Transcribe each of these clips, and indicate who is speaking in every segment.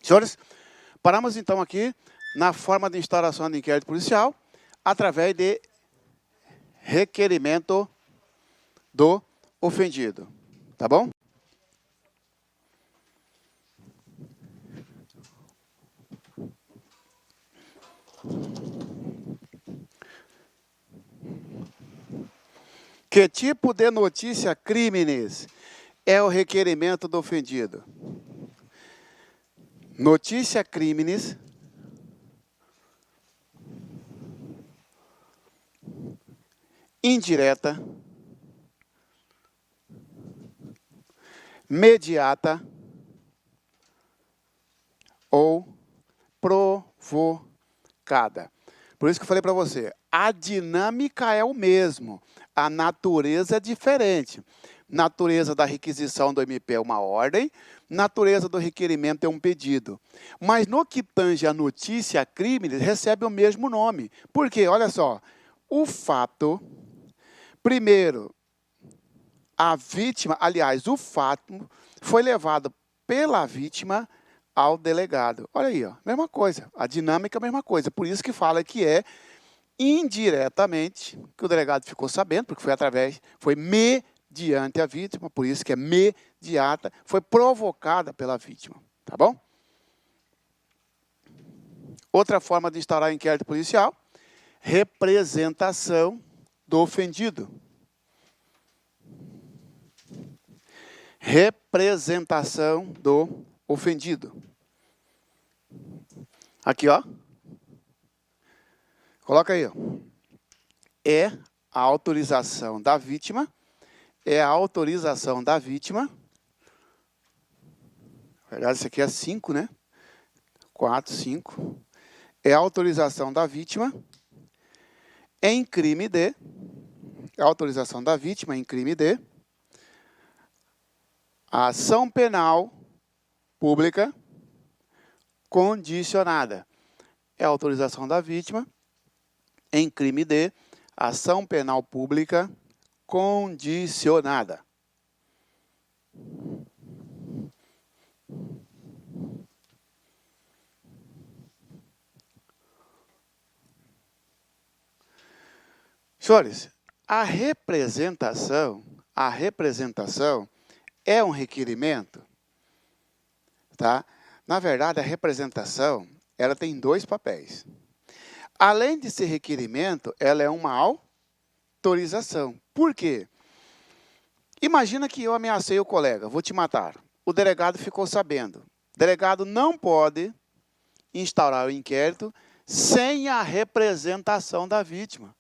Speaker 1: Senhores, paramos então aqui na forma de instauração de inquérito policial através de requerimento do ofendido. Tá bom? Que tipo de notícia crimes é o requerimento do ofendido? Notícia crimes indireta, mediata ou provocada. Por isso que eu falei para você, a dinâmica é o mesmo, a natureza é diferente. Natureza da requisição do MP é uma ordem, natureza do requerimento é um pedido. Mas no que tange a notícia crime, recebe o mesmo nome. Por quê? Olha só, o fato, primeiro, a vítima, aliás, o fato foi levado pela vítima ao delegado. Olha aí, ó, mesma coisa, a dinâmica é a mesma coisa. Por isso que fala que é indiretamente, que o delegado ficou sabendo, porque foi mediante a vítima, por isso que é mediata, foi provocada pela vítima, tá bom? Outra forma de instaurar inquérito policial, representação do ofendido. Representação do ofendido. Aqui, ó. Coloca aí, ó. É a autorização da vítima. É a autorização da vítima. Na verdade, isso aqui é 5, né? 4, 5. É a autorização da vítima em crime de. É a autorização da vítima em crime de. A ação penal pública condicionada. É a autorização da vítima em crime de ação penal pública condicionada. Senhores, a representação é um requerimento, tá? Na verdade, a representação, ela tem dois papéis. Além de ser requerimento, ela é uma autorização. Por quê? Imagina que eu ameacei o colega, vou te matar. O delegado ficou sabendo. O delegado não pode instaurar o inquérito sem a representação da vítima.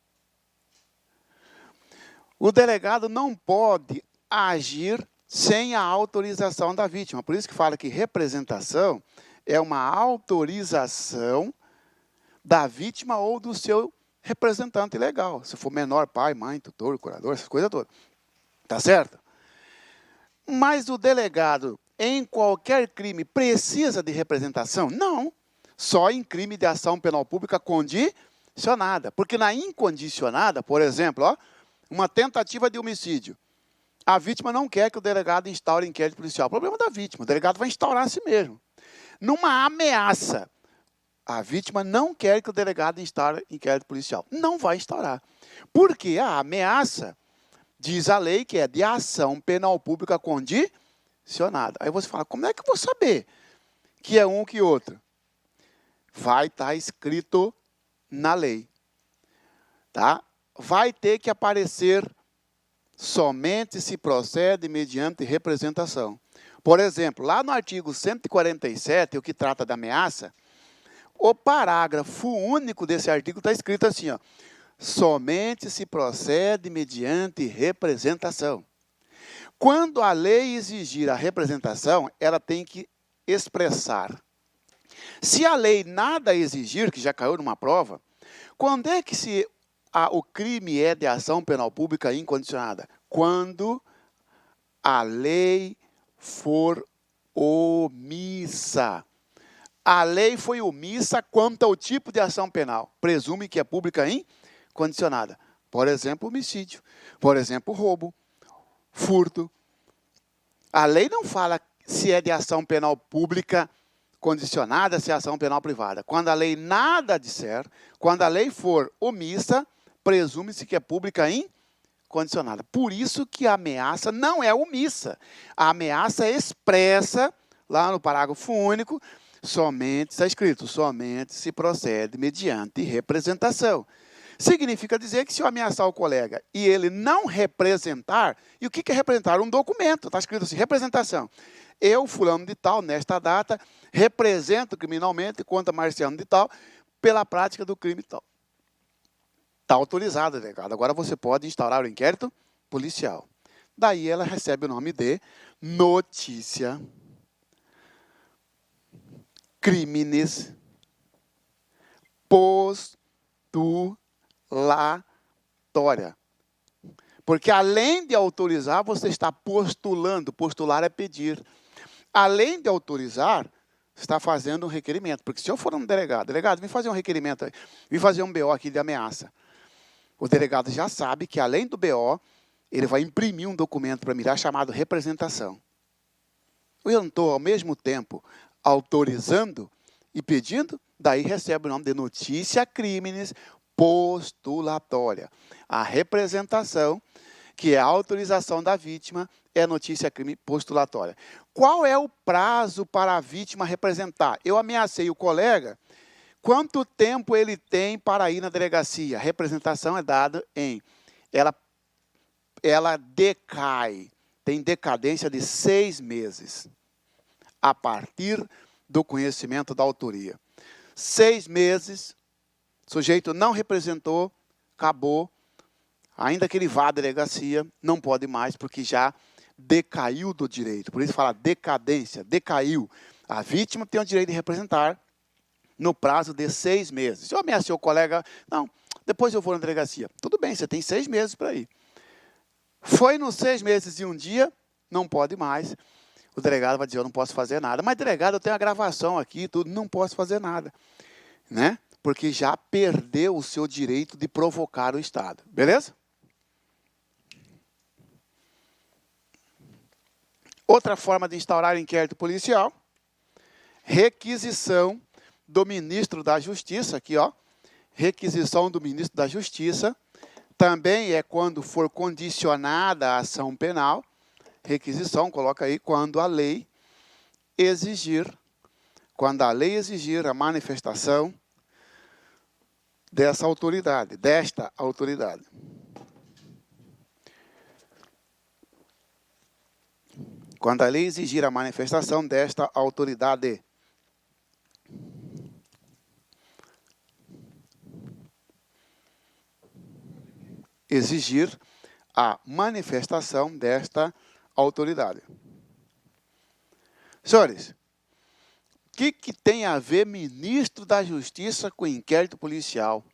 Speaker 1: O delegado não pode agir sem a autorização da vítima. Por isso que fala que representação é uma autorização da vítima ou do seu representante legal. Se for menor, pai, mãe, tutor, curador, essas coisas todas. Tá certo? Mas o delegado, em qualquer crime, precisa de representação? Não. Só em crime de ação penal pública condicionada. Porque na incondicionada, por exemplo, ó, uma tentativa de homicídio. A vítima não quer que o delegado instaure inquérito policial. O problema da vítima, o delegado vai instaurar a si mesmo. Numa ameaça, a vítima não quer que o delegado instaure inquérito policial. Não vai instaurar. Porque a ameaça, diz a lei, que é de ação penal pública condicionada. Aí você fala, como é que eu vou saber que é um que outro? Vai estar escrito na lei. Tá? Vai ter que aparecer somente se procede mediante representação. Por exemplo, lá no artigo 147, o que trata da ameaça, o parágrafo único desse artigo está escrito assim, ó, somente se procede mediante representação. Quando a lei exigir a representação, ela tem que expressar. Se a lei nada exigir, que já caiu numa prova, quando é que o crime é de ação penal pública incondicionada? Quando a lei for omissa. A lei foi omissa quanto ao tipo de ação penal. Presume que é pública incondicionada. Por exemplo, homicídio. Por exemplo, roubo. Furto. A lei não fala se é de ação penal pública condicionada-se à ação penal privada. Quando a lei nada disser, quando a lei for omissa, presume-se que é pública incondicionada. Por isso que a ameaça não é omissa. A ameaça é expressa, lá no parágrafo único, somente, está escrito, somente se procede mediante representação. Significa dizer que se eu ameaçar o colega e ele não representar, e o que é representar? Um documento, está escrito assim, representação. Eu, fulano de tal, nesta data, represento criminalmente contra Marciano de tal, pela prática do crime tal. Está autorizado, delegado. Agora você pode instaurar o inquérito policial. Daí ela recebe o nome de notícia crimes postulatória. Porque além de autorizar, você está postulando. Postular é pedir. Além de autorizar, está fazendo um requerimento. Porque se eu for um delegado, vem fazer um requerimento, vem fazer um BO aqui de ameaça. O delegado já sabe que além do BO, ele vai imprimir um documento para mirar chamado representação. Eu não estou ao mesmo tempo autorizando e pedindo, daí recebe o nome de notícia crimes postulatória. A representação, que é a autorização da vítima, é notícia crime postulatória. Qual é o prazo para a vítima representar? Eu ameacei o colega, quanto tempo ele tem para ir na delegacia? A representação é dada em... Ela decai, tem decadência de 6 meses, a partir do conhecimento da autoria. 6 meses, o sujeito não representou, acabou, ainda que ele vá à delegacia, não pode mais, porque já decaiu do direito. Por isso fala decadência, decaiu. A vítima tem o direito de representar no prazo de 6 meses. Se eu ameacei o colega, não, depois eu vou na delegacia. Tudo bem, você tem 6 meses para ir. Foi nos 6 meses e um dia, não pode mais. O delegado vai dizer, eu não posso fazer nada. Mas, delegado, eu tenho a gravação aqui, tudo, não posso fazer nada. Né? Porque já perdeu o seu direito de provocar o Estado. Beleza? Outra forma de instaurar inquérito policial, requisição do ministro da Justiça, aqui, ó, requisição do ministro da Justiça, também é quando for condicionada a ação penal, requisição, coloca aí, quando a lei exigir a manifestação desta autoridade. Quando a lei exigir a manifestação desta autoridade. Exigir a manifestação desta autoridade. Senhores, o que tem a ver ministro da Justiça com inquérito policial?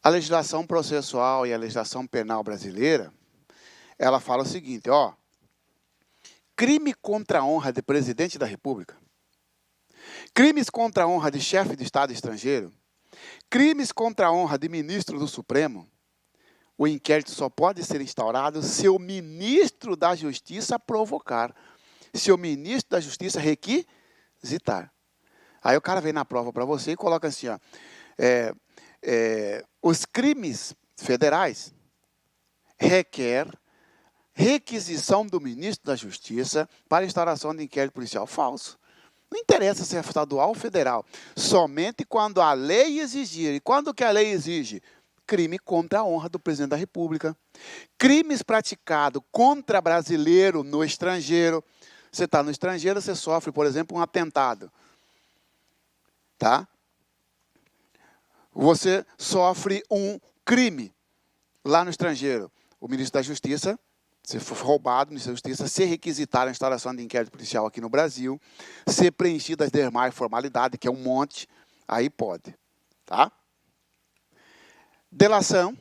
Speaker 1: A legislação processual e a legislação penal brasileira, ela fala o seguinte, ó, crime contra a honra de presidente da República, crimes contra a honra de chefe de Estado estrangeiro, crimes contra a honra de ministro do Supremo, o inquérito só pode ser instaurado se o ministro da Justiça provocar, se o ministro da Justiça requisitar. Aí o cara vem na prova para você e coloca assim, ó, os crimes federais requer requisição do ministro da Justiça para instauração de inquérito policial. Falso. Não interessa se é estadual ou federal. Somente quando a lei exigir. E quando que a lei exige? Crime contra a honra do presidente da República. Crimes praticados contra brasileiro no estrangeiro. Você está no estrangeiro, você sofre, por exemplo, um atentado. Tá? Você sofre um crime lá no estrangeiro. O ministro da Justiça, se for roubado, o ministro da Justiça, se requisitar a instauração de inquérito policial aqui no Brasil, ser preenchidas as demais formalidades, que é um monte, aí pode. Tá? Delação.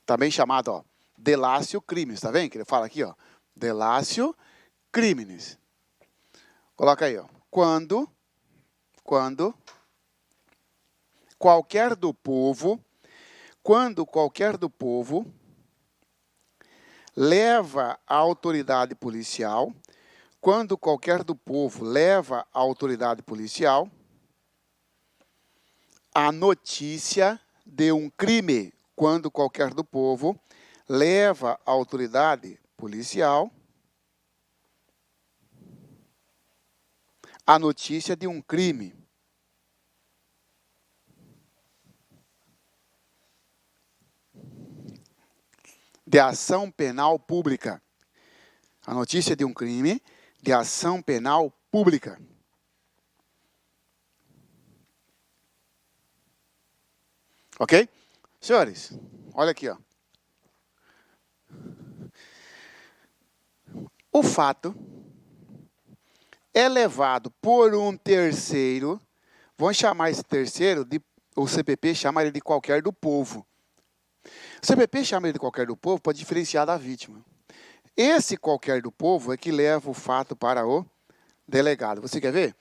Speaker 1: Também chamado, ó, delatio crimes, tá vendo? Que ele fala aqui, ó, delatio crimes. Coloca aí, ó, quando qualquer do povo leva à autoridade policial, quando qualquer do povo leva à autoridade policial a notícia de um crime, quando qualquer do povo leva à autoridade policial a notícia de um crime. De ação penal pública. A notícia de um crime de ação penal pública. Ok? Senhores, olha aqui, ó. O fato é levado por um terceiro, vamos chamar esse terceiro, o CPP chama ele de qualquer do povo. O CPP chama ele de qualquer do povo para diferenciar da vítima. Esse qualquer do povo é que leva o fato para o delegado. Você quer ver?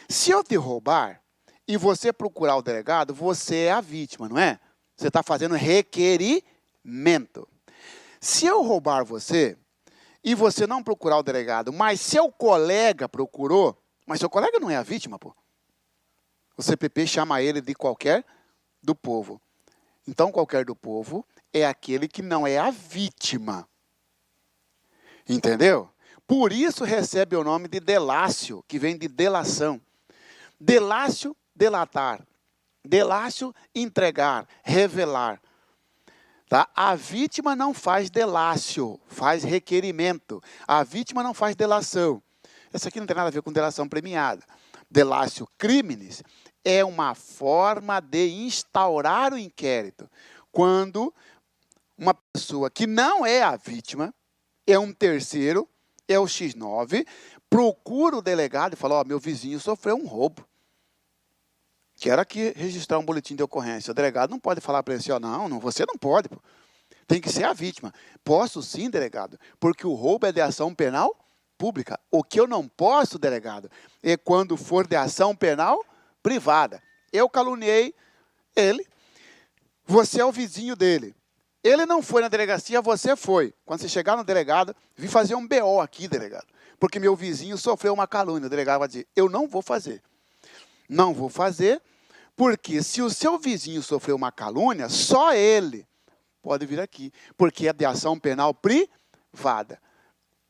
Speaker 1: Se eu te roubar e você procurar o delegado, você é a vítima, não é? Você está fazendo requerimento. Se eu roubar você e você não procurar o delegado, mas seu colega procurou, mas seu colega não é a vítima, pô. O CPP chama ele de qualquer do povo. Então, qualquer do povo é aquele que não é a vítima. Entendeu? Por isso recebe o nome de delácio, que vem de delação. Delácio, delatar. Delácio, entregar, revelar. Tá? A vítima não faz delácio, faz requerimento. A vítima não faz delação. Isso aqui não tem nada a ver com delação premiada. Delácio criminis é uma forma de instaurar o inquérito. Quando uma pessoa que não é a vítima, é um terceiro, é o X9, procura o delegado e fala, ó, meu vizinho sofreu um roubo. Quero aqui registrar um boletim de ocorrência. O delegado não pode falar para ele assim, ó, não, você não pode. Pô. Tem que ser a vítima. Posso sim, delegado, porque o roubo é de ação penal pública. O que eu não posso, delegado, é quando for de ação penal privada. Eu caluniei ele, você é o vizinho dele. Ele não foi na delegacia, você foi. Quando você chegar no delegado, vim fazer um BO aqui, delegado, porque meu vizinho sofreu uma calúnia. O delegado vai dizer, eu não vou fazer. Não vou fazer, porque se o seu vizinho sofreu uma calúnia, só ele pode vir aqui, porque é de ação penal privada.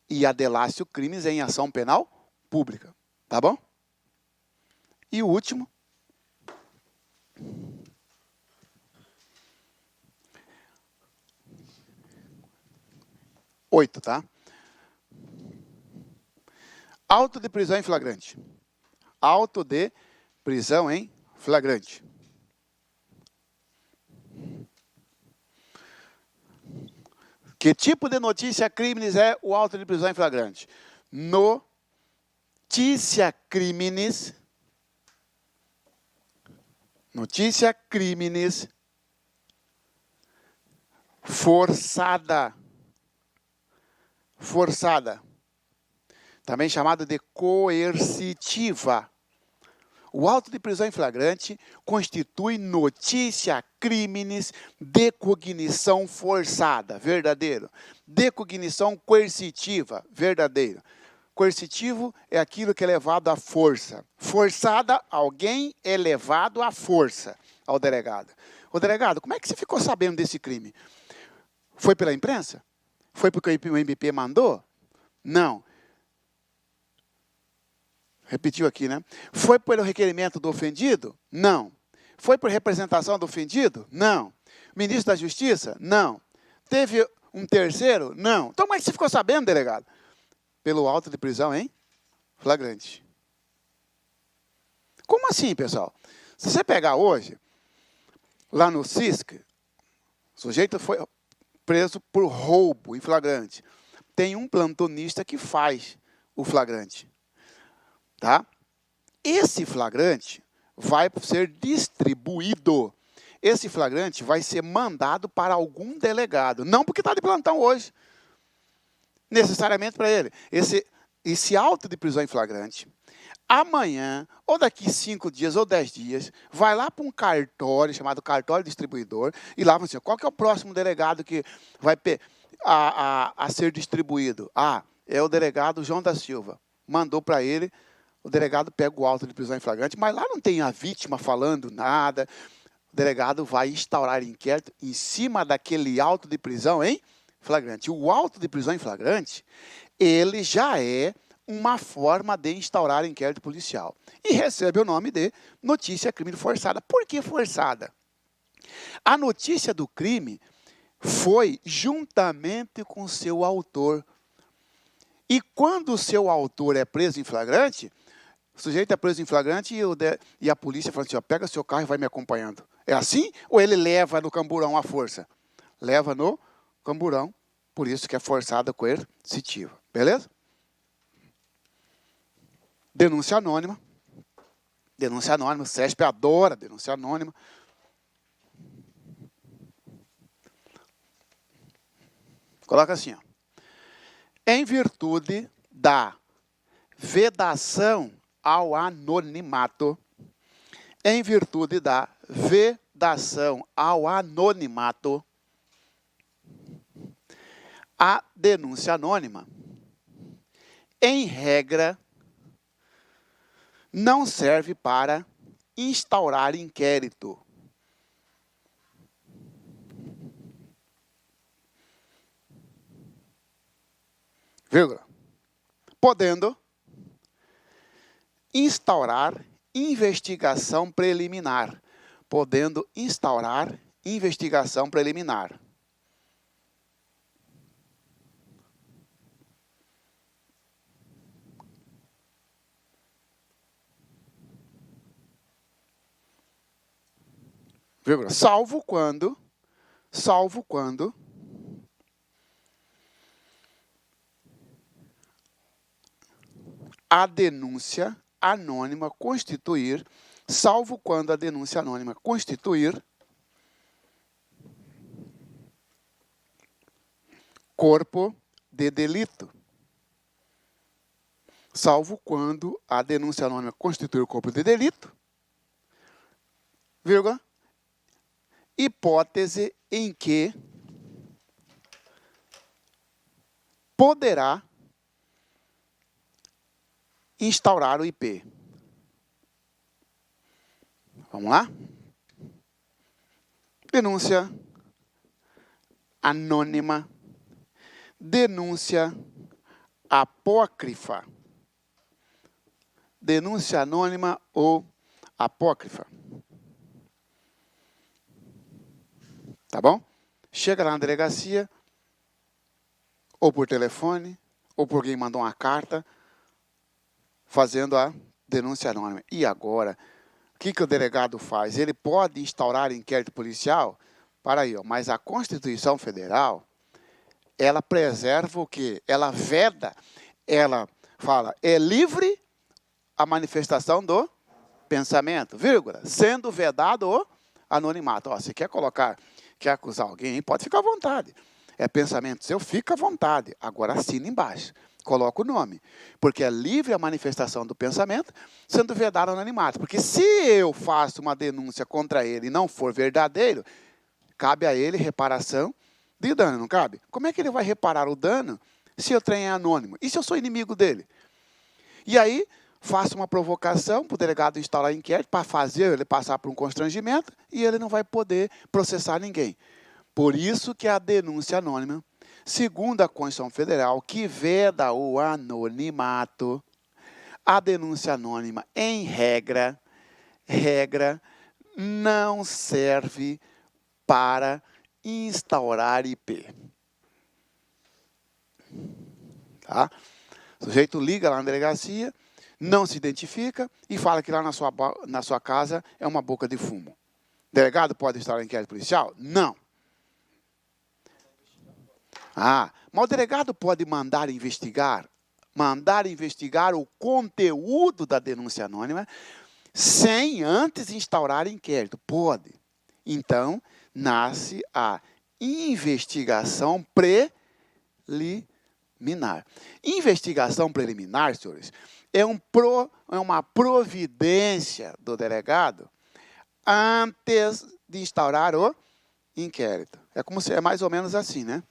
Speaker 1: E a delácio crimes é em ação penal pública. Tá bom? E o último. Oito, tá? Auto de prisão em flagrante. Auto de prisão em flagrante. Que tipo de notícia crimes é o auto de prisão em flagrante? Notícia crimes. Notícia crimes forçada. Forçada. Também chamado de coercitiva. O auto de prisão em flagrante constitui notícia crimes de cognição forçada, verdadeiro. De cognição coercitiva, verdadeiro. Coercitivo é aquilo que é levado à força. Forçada, alguém é levado à força ao delegado. Ô delegado, como é que você ficou sabendo desse crime? Foi pela imprensa? Foi porque o MP mandou? Não. Repetiu aqui, né? Foi pelo requerimento do ofendido? Não. Foi por representação do ofendido? Não. Ministro da Justiça? Não. Teve um terceiro? Não. Então como é que você ficou sabendo, delegado? Pelo auto de prisão em flagrante. Como assim, pessoal? Se você pegar hoje, lá no CISC, o sujeito foi preso por roubo em flagrante. Tem um plantonista que faz o flagrante. Tá? Esse flagrante vai ser distribuído. Esse flagrante vai ser mandado para algum delegado. Não porque está de plantão hoje. Necessariamente para ele. Esse auto de prisão em flagrante, amanhã, ou daqui 5 dias ou 10 dias, vai lá para um cartório, chamado cartório distribuidor, e lá vai assim, qual que é o próximo delegado que vai... a ser distribuído? Ah, é o delegado João da Silva. Mandou para ele, o delegado pega o auto de prisão em flagrante, mas lá não tem a vítima falando nada. O delegado vai instaurar inquérito em cima daquele auto de prisão em flagrante. O auto de prisão em flagrante, ele já é uma forma de instaurar inquérito policial. E recebe o nome de notícia crime forçada. Por que forçada? A notícia do crime foi juntamente com seu autor. E quando o seu autor é preso em flagrante, o sujeito é preso em flagrante e a polícia fala assim, ó, pega seu carro e vai me acompanhando. É assim? Ou ele leva no camburão à força? Leva no camburão, por isso que é forçada coercitiva. Beleza? Denúncia anônima. Denúncia anônima. O CESP adora denúncia anônima. Coloca assim, ó. Em virtude da vedação ao anonimato, em virtude da vedação ao anonimato, a denúncia anônima, em regra, não serve para instaurar inquérito. Vírgula. Podendo instaurar investigação preliminar. Podendo instaurar investigação preliminar. Vírgula. Salvo quando a denúncia anônima constituir, salvo quando a denúncia anônima constituir corpo de delito. Salvo quando a denúncia anônima constituir corpo de delito, vírgula, hipótese em que poderá instaurar o IP. Vamos lá? Denúncia anônima, denúncia apócrifa. Denúncia anônima ou apócrifa. Tá bom? Chega lá na delegacia, ou por telefone, ou por alguém mandou uma carta, fazendo a denúncia anônima. E agora, o que o delegado faz? Ele pode instaurar inquérito policial? Para aí, ó, mas a Constituição Federal, ela preserva o quê? Ela veda, ela fala, é livre a manifestação do pensamento, vírgula, sendo vedado o anonimato. Ó, você quer acusar alguém, pode ficar à vontade. É pensamento seu, fica à vontade. Agora assina embaixo. Coloca o nome. Porque é livre a manifestação do pensamento, sendo vedado o anonimato. Porque se eu faço uma denúncia contra ele e não for verdadeiro, cabe a ele reparação de dano, não cabe? Como é que ele vai reparar o dano se o trem é anônimo? E se eu sou inimigo dele? E aí, faço uma provocação para o delegado instaurar inquérito para fazer ele passar por um constrangimento e ele não vai poder processar ninguém. Por isso que a denúncia anônima, segundo a Constituição Federal, que veda o anonimato, a denúncia anônima, em regra, não serve para instaurar IP. Tá? O sujeito liga lá na delegacia, não se identifica e fala que lá na sua casa é uma boca de fumo. O delegado pode instaurar inquérito policial? Não. Ah, mas o delegado pode mandar investigar o conteúdo da denúncia anônima sem antes instaurar inquérito. Pode. Então, nasce a investigação preliminar. Investigação preliminar, senhores, é uma providência do delegado antes de instaurar o inquérito. É mais ou menos assim, né?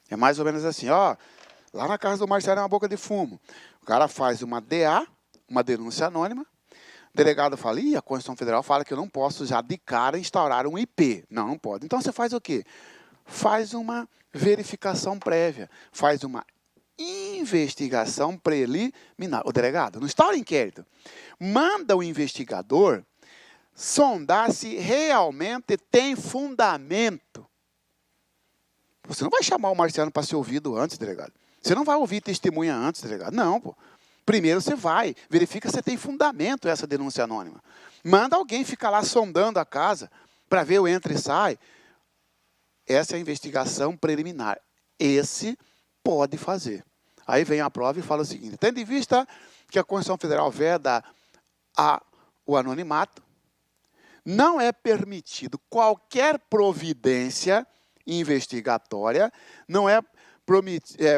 Speaker 1: É mais ou menos assim, ó, lá na casa do Marcelo é uma boca de fumo. O cara faz uma DA, uma denúncia anônima, o delegado fala, a Constituição Federal fala que eu não posso já de cara instaurar um IP. Não, não pode. Então você faz o quê? Faz uma verificação prévia, faz uma investigação preliminar. O delegado não instaura inquérito. Manda o investigador sondar se realmente tem fundamento. Você não vai chamar o Marciano para ser ouvido antes, delegado. Você não vai ouvir testemunha antes, delegado. Não, pô. Primeiro você vai, verifica se tem fundamento essa denúncia anônima. Manda alguém ficar lá sondando a casa para ver o entra e sai. Essa é a investigação preliminar. Esse pode fazer. Aí vem a prova e fala o seguinte, tendo em vista que a Constituição Federal veda o anonimato, não é permitido qualquer providência investigatória, não é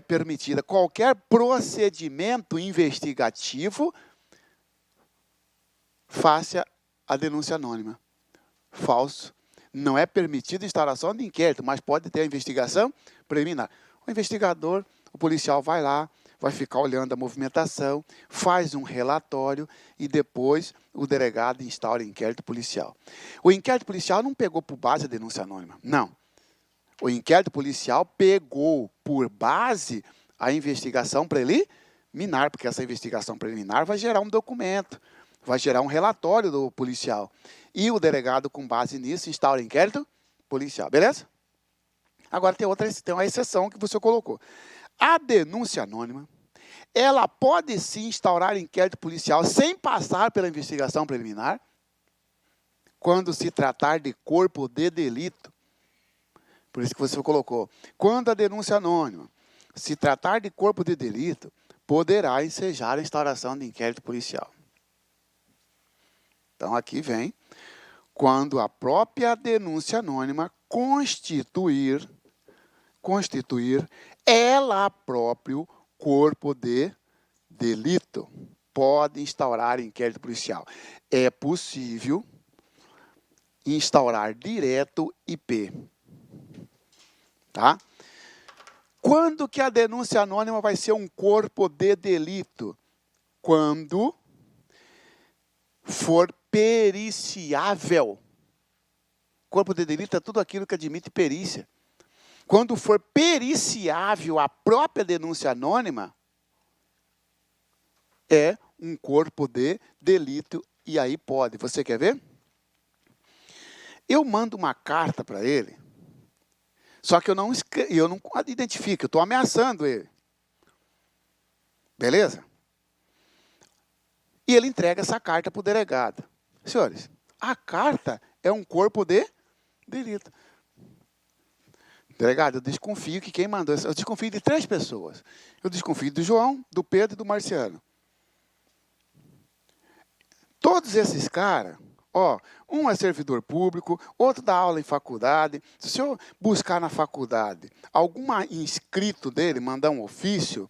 Speaker 1: permitida qualquer procedimento investigativo face à denúncia anônima. Falso. Não é permitida a instauração de inquérito, mas pode ter a investigação preliminar. O investigador, o policial vai lá, vai ficar olhando a movimentação, faz um relatório e depois o delegado instaura inquérito policial. O inquérito policial não pegou por base a denúncia anônima, não. O inquérito policial pegou por base a investigação preliminar, porque essa investigação preliminar vai gerar um documento, vai gerar um relatório do policial. E o delegado, com base nisso, instaura inquérito policial. Beleza? Agora tem uma exceção que você colocou. A denúncia anônima, ela pode sim instaurar inquérito policial sem passar pela investigação preliminar, quando se tratar de corpo de delito. Por isso que você colocou. Quando a denúncia anônima se tratar de corpo de delito, poderá ensejar a instauração de inquérito policial. Então, aqui vem, quando a própria denúncia anônima constituir ela próprio corpo de delito, pode instaurar inquérito policial. É possível instaurar direto IP. Tá? Quando que a denúncia anônima vai ser um corpo de delito? Quando for periciável. Corpo de delito é tudo aquilo que admite perícia. Quando for periciável a própria denúncia anônima, é um corpo de delito e aí pode. Você quer ver? Eu mando uma carta para ele, só que eu não identifico, eu estou ameaçando ele. Beleza? E ele entrega essa carta para o delegado. Senhores, a carta é um corpo de delito. Delegado, eu desconfio que quem mandou isso, eu desconfio de 3 pessoas. Eu desconfio do João, do Pedro e do Marciano. Todos esses caras, um é servidor público, outro dá aula em faculdade. Se o senhor buscar na faculdade algum inscrito dele, mandar um ofício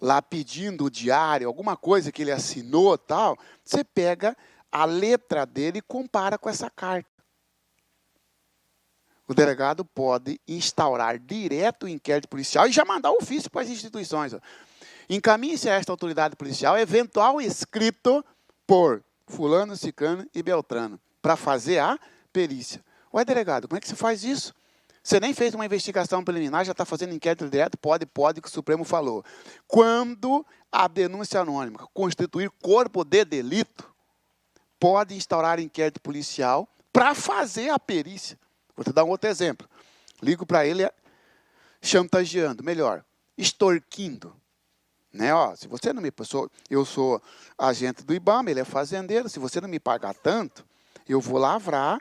Speaker 1: lá pedindo o diário, alguma coisa que ele assinou tal, você pega a letra dele e compara com essa carta. O delegado pode instaurar direto o inquérito policial e já mandar o ofício para as instituições. Encaminhe-se a esta autoridade policial eventual escrito por fulano, ciclano e beltrano, para fazer a perícia. Ué, delegado, como é que você faz isso? Você nem fez uma investigação preliminar, já está fazendo inquérito direto? Pode, que o Supremo falou. Quando a denúncia anônima constituir corpo de delito, pode instaurar inquérito policial para fazer a perícia. Vou te dar um outro exemplo. Ligo para ele chantageando, melhor, extorquindo. Né? Se você não me... Eu sou agente do IBAMA, ele é fazendeiro, se você não me pagar tanto, eu vou lavrar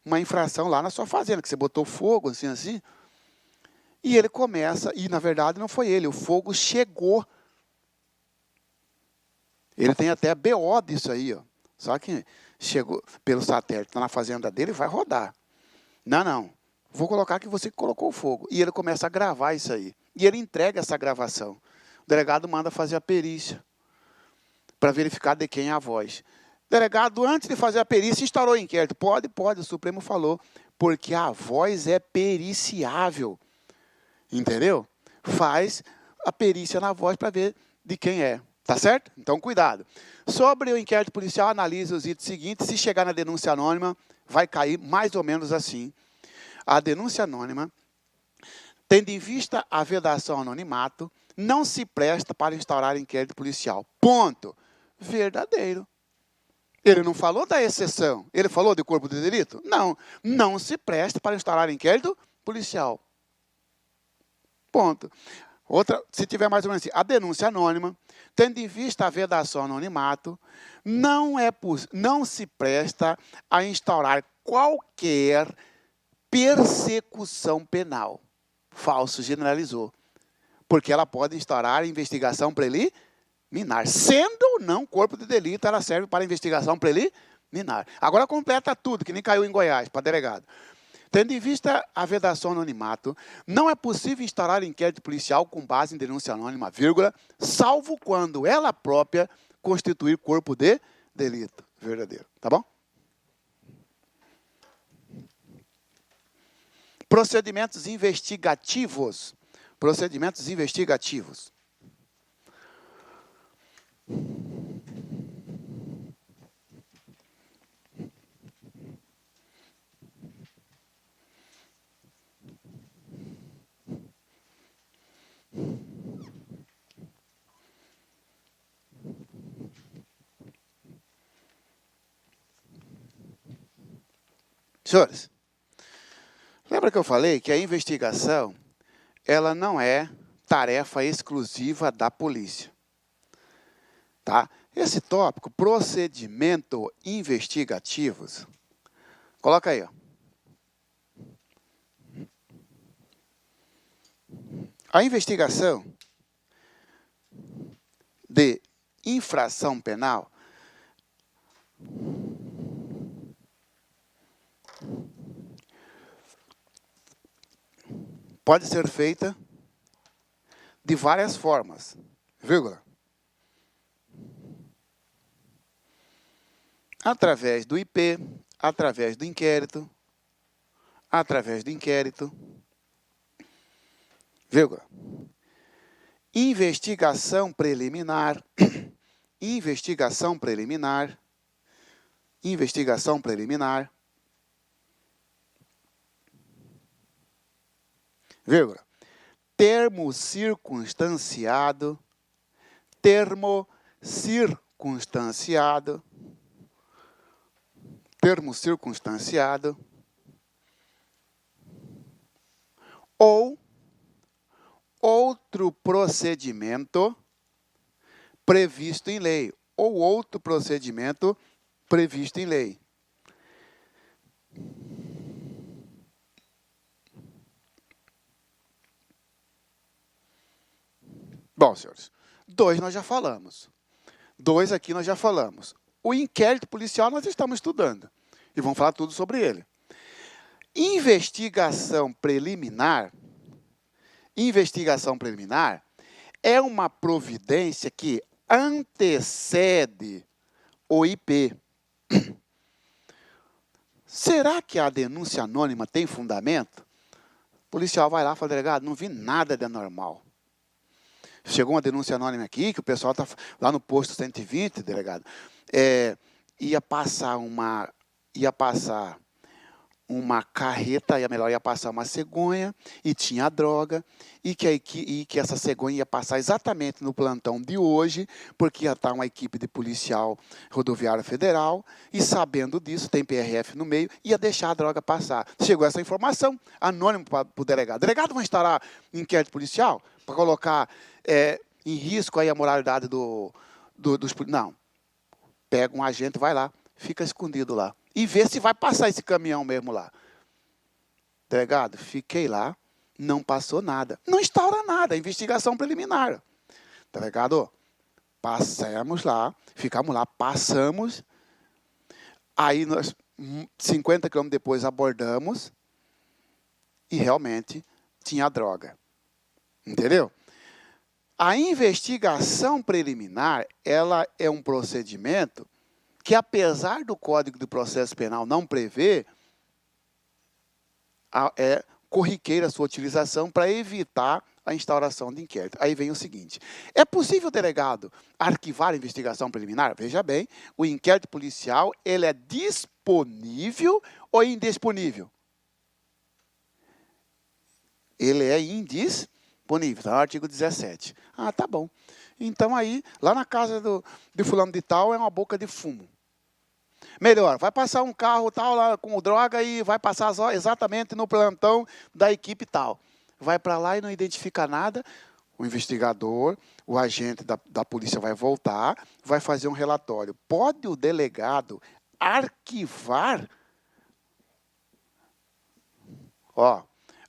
Speaker 1: uma infração lá na sua fazenda, que você botou fogo, assim. E ele começa, e na verdade não foi ele, o fogo chegou. Ele tem até BO disso aí, Só que chegou pelo satélite, está na fazenda dele, vai rodar. Não. Vou colocar que você colocou o fogo. E ele começa a gravar isso aí. E ele entrega essa gravação. O delegado manda fazer a perícia para verificar de quem é a voz. O delegado, antes de fazer a perícia, instaurou o inquérito. Pode, o Supremo falou, porque a voz é periciável. Entendeu? Faz a perícia na voz para ver de quem é. Tá certo? Então, cuidado. Sobre o inquérito policial, analise os itens seguintes. Se chegar na denúncia anônima, vai cair mais ou menos assim. A denúncia anônima, tendo em vista a vedação ao anonimato, não se presta para instaurar inquérito policial. Ponto. Verdadeiro. Ele não falou da exceção. Ele falou de corpo de delito? Não. Não se presta para instaurar inquérito policial. Ponto. Outra, se tiver mais ou menos assim, a denúncia anônima, tendo em vista a vedação ao anonimato, não se presta a instaurar qualquer persecução penal. Falso, generalizou. Porque ela pode instaurar investigação preliminar. Sendo ou não corpo de delito, ela serve para investigação preliminar. Agora completa tudo, que nem caiu em Goiás, para delegado. Tendo em vista a vedação ao anonimato, não é possível instaurar inquérito policial com base em denúncia anônima, vírgula, salvo quando ela própria constituir corpo de delito. Verdadeiro. Tá bom? Procedimentos investigativos. Procedimentos investigativos. Senhores, lembra que eu falei que a investigação, ela não é tarefa exclusiva da polícia. Tá? Esse tópico, procedimento investigativos, coloca aí, ó. A investigação de infração penal pode ser feita de várias formas, vírgula. Através do IP, através do inquérito, vírgula. Investigação preliminar, vírgula. Termo circunstanciado, ou outro procedimento previsto em lei, Bom, senhores, dois nós já falamos. O inquérito policial nós estamos estudando. E vamos falar tudo sobre ele. Investigação preliminar é uma providência que antecede o IP. Será que a denúncia anônima tem fundamento? O policial vai lá e fala, delegado, não vi nada de anormal. Chegou uma denúncia anônima aqui, que o pessoal está lá no posto 120, delegado, ia passar uma carreta, ia passar uma cegonha, e tinha droga, e que essa cegonha ia passar exatamente no plantão de hoje, porque ia estar uma equipe de policial rodoviária federal, e sabendo disso, tem PRF no meio, ia deixar a droga passar. Chegou essa informação, anônimo para o delegado. O delegado vai instaurar inquérito policial para colocar em risco aí a moralidade dos... Não. Pega um agente, vai lá, fica escondido lá. E vê se vai passar esse caminhão mesmo lá. Delegado, fiquei lá, não passou nada. Não instaura nada, investigação preliminar. Delegado, passamos lá, ficamos lá, passamos. Aí nós, 50 quilômetros depois, abordamos. E realmente tinha droga. Entendeu? A investigação preliminar, ela é um procedimento que, apesar do Código de Processo Penal não prever, corriqueira a sua utilização para evitar a instauração de inquérito. Aí vem o seguinte: é possível o delegado arquivar a investigação preliminar? Veja bem, o inquérito policial, ele é disponível ou indisponível? Ele é indisponível, está no artigo 17. Ah, tá bom. Então aí, lá na casa de fulano de tal, é uma boca de fumo. Melhor, vai passar um carro tal lá com droga e vai passar exatamente no plantão da equipe tal. Vai para lá e não identifica nada, o investigador, o agente da polícia vai voltar, vai fazer um relatório. Pode o delegado arquivar? Ó,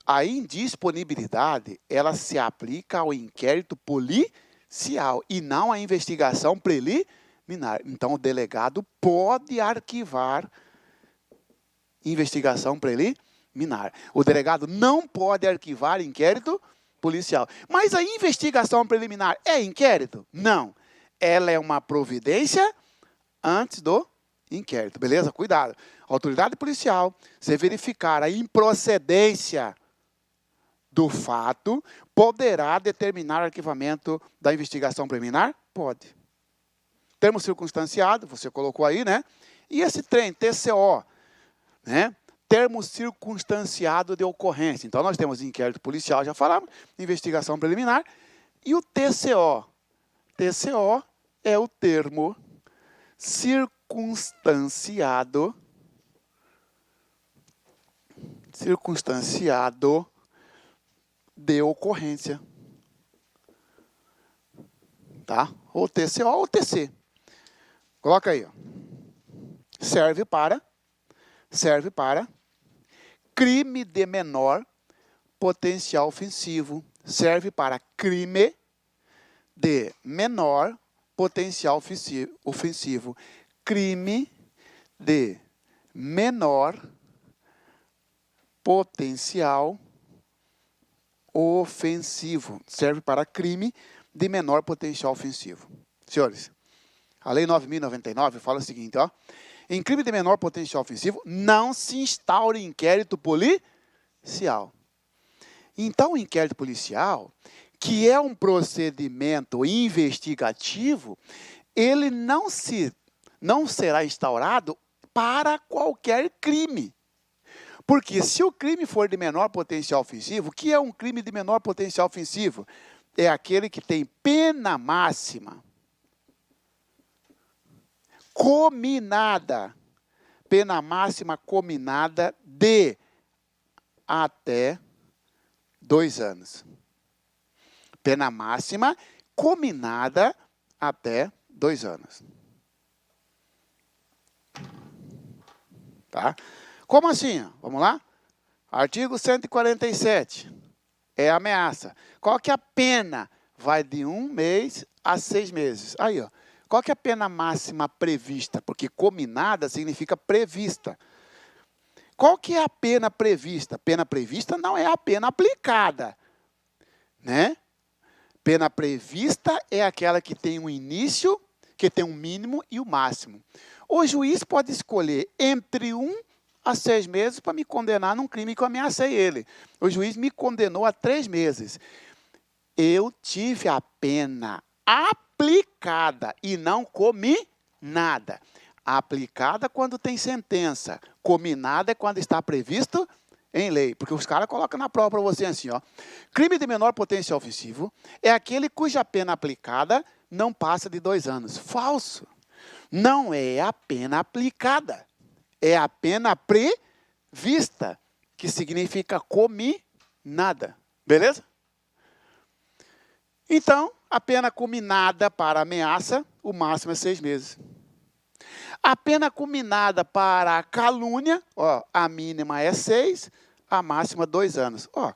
Speaker 1: a indisponibilidade, ela se aplica ao inquérito policial e não à investigação preliminar. Então, o delegado pode arquivar investigação preliminar. O delegado não pode arquivar inquérito policial. Mas a investigação preliminar é inquérito? Não. Ela é uma providência antes do inquérito. Beleza? Cuidado. A autoridade policial, se verificar a improcedência do fato, poderá determinar o arquivamento da investigação preliminar? Pode. Termo circunstanciado, você colocou aí, né? E esse trem, TCO, né? Termo circunstanciado de ocorrência. Então, nós temos inquérito policial, já falamos, investigação preliminar, e o TCO. TCO é o termo circunstanciado de ocorrência. Tá? Ou TCO ou TC. Coloca aí, ó. Serve para crime de menor potencial ofensivo. Serve para crime de menor potencial ofensivo. Crime de menor potencial ofensivo. Serve para crime de menor potencial ofensivo. Senhores, a Lei 9.099 fala o seguinte, ó. Em crime de menor potencial ofensivo, não se instaura inquérito policial. Então, o inquérito policial, que é um procedimento investigativo, ele não será instaurado para qualquer crime. Porque se o crime for de menor potencial ofensivo, o que é um crime de menor potencial ofensivo? É aquele que tem pena máxima cominada, pena máxima cominada de até 2 anos. Pena máxima cominada até 2 anos. Tá? Como assim? Vamos lá? Artigo 147. É ameaça. Qual que é a pena? Vai de 1 mês a 6 meses. Aí, ó. Qual que é a pena máxima prevista? Porque cominada significa prevista. Qual que é a pena prevista? Pena prevista não é a pena aplicada, né? Pena prevista é aquela que tem um início, que tem um mínimo e o máximo. O juiz pode escolher entre 1 a 6 meses para me condenar num crime que eu ameacei ele. O juiz me condenou a 3 meses. Eu tive a pena aplicada e não cominada. Aplicada quando tem sentença. Cominada é quando está previsto em lei. Porque os caras colocam na prova para você assim, ó. Crime de menor potencial ofensivo é aquele cuja pena aplicada não passa de 2 anos. Falso. Não é a pena aplicada. É a pena prevista, que significa cominada. Beleza? Então, a pena cominada para ameaça, o máximo é 6 meses. A pena cominada para calúnia, ó, a mínima é 6, a máxima 2 anos. Ó,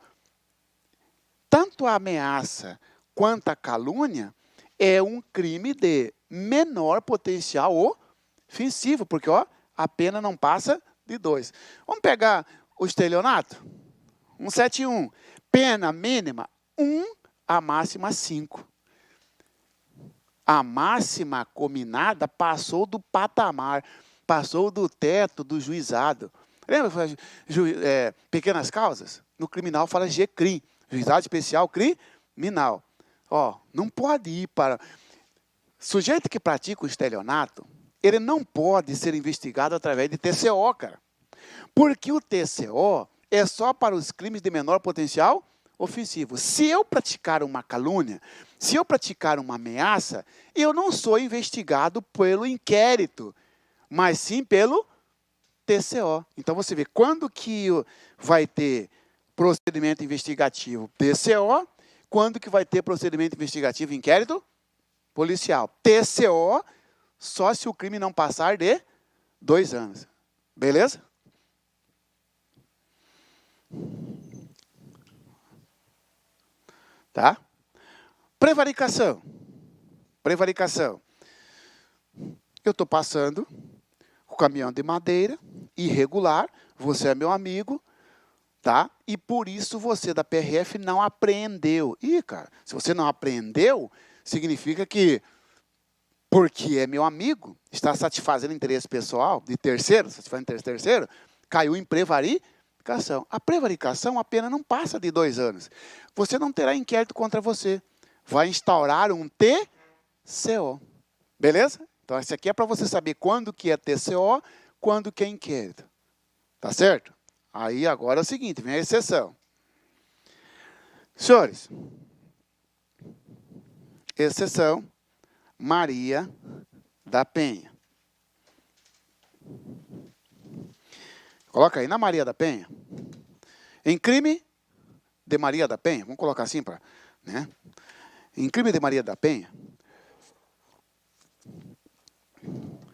Speaker 1: tanto a ameaça quanto a calúnia é um crime de menor potencial ofensivo, porque ó, a pena não passa de 2. Vamos pegar o estelionato? 171. Pena mínima 1, a máxima 5. A máxima cominada passou do patamar, passou do teto do juizado. Lembra? Pequenas causas? No criminal fala GCRIM, Juizado Especial Criminal. Ó, não pode ir para... Sujeito que pratica o estelionato, ele não pode ser investigado através de TCO, cara. Porque o TCO é só para os crimes de menor potencial ofensivo. Se eu praticar uma calúnia, se eu praticar uma ameaça, eu não sou investigado pelo inquérito, mas sim pelo TCO. Então, você vê, quando que vai ter procedimento investigativo TCO, quando que vai ter procedimento investigativo inquérito policial. TCO, só se o crime não passar de 2 anos. Beleza? Tá? Prevaricação. Prevaricação. Eu estou passando o caminhão de madeira, irregular, você é meu amigo, tá? E por isso você da PRF não apreendeu. Ih, cara, se você não apreendeu, significa que, porque é meu amigo, está satisfazendo interesse pessoal de terceiro, satisfazendo interesse terceiro, caiu em prevaricação. A prevaricação, a pena não passa de 2 anos. Você não terá inquérito contra você. Vai instaurar um TCO. Beleza? Então, esse aqui é para você saber quando que é TCO, quando que é inquérito. Tá certo? Aí, agora é o seguinte, vem a exceção. Senhores, exceção, Maria da Penha. Coloca aí, na Maria da Penha. Em crime de Maria da Penha, vamos colocar assim para, né? Em crime de Maria da Penha,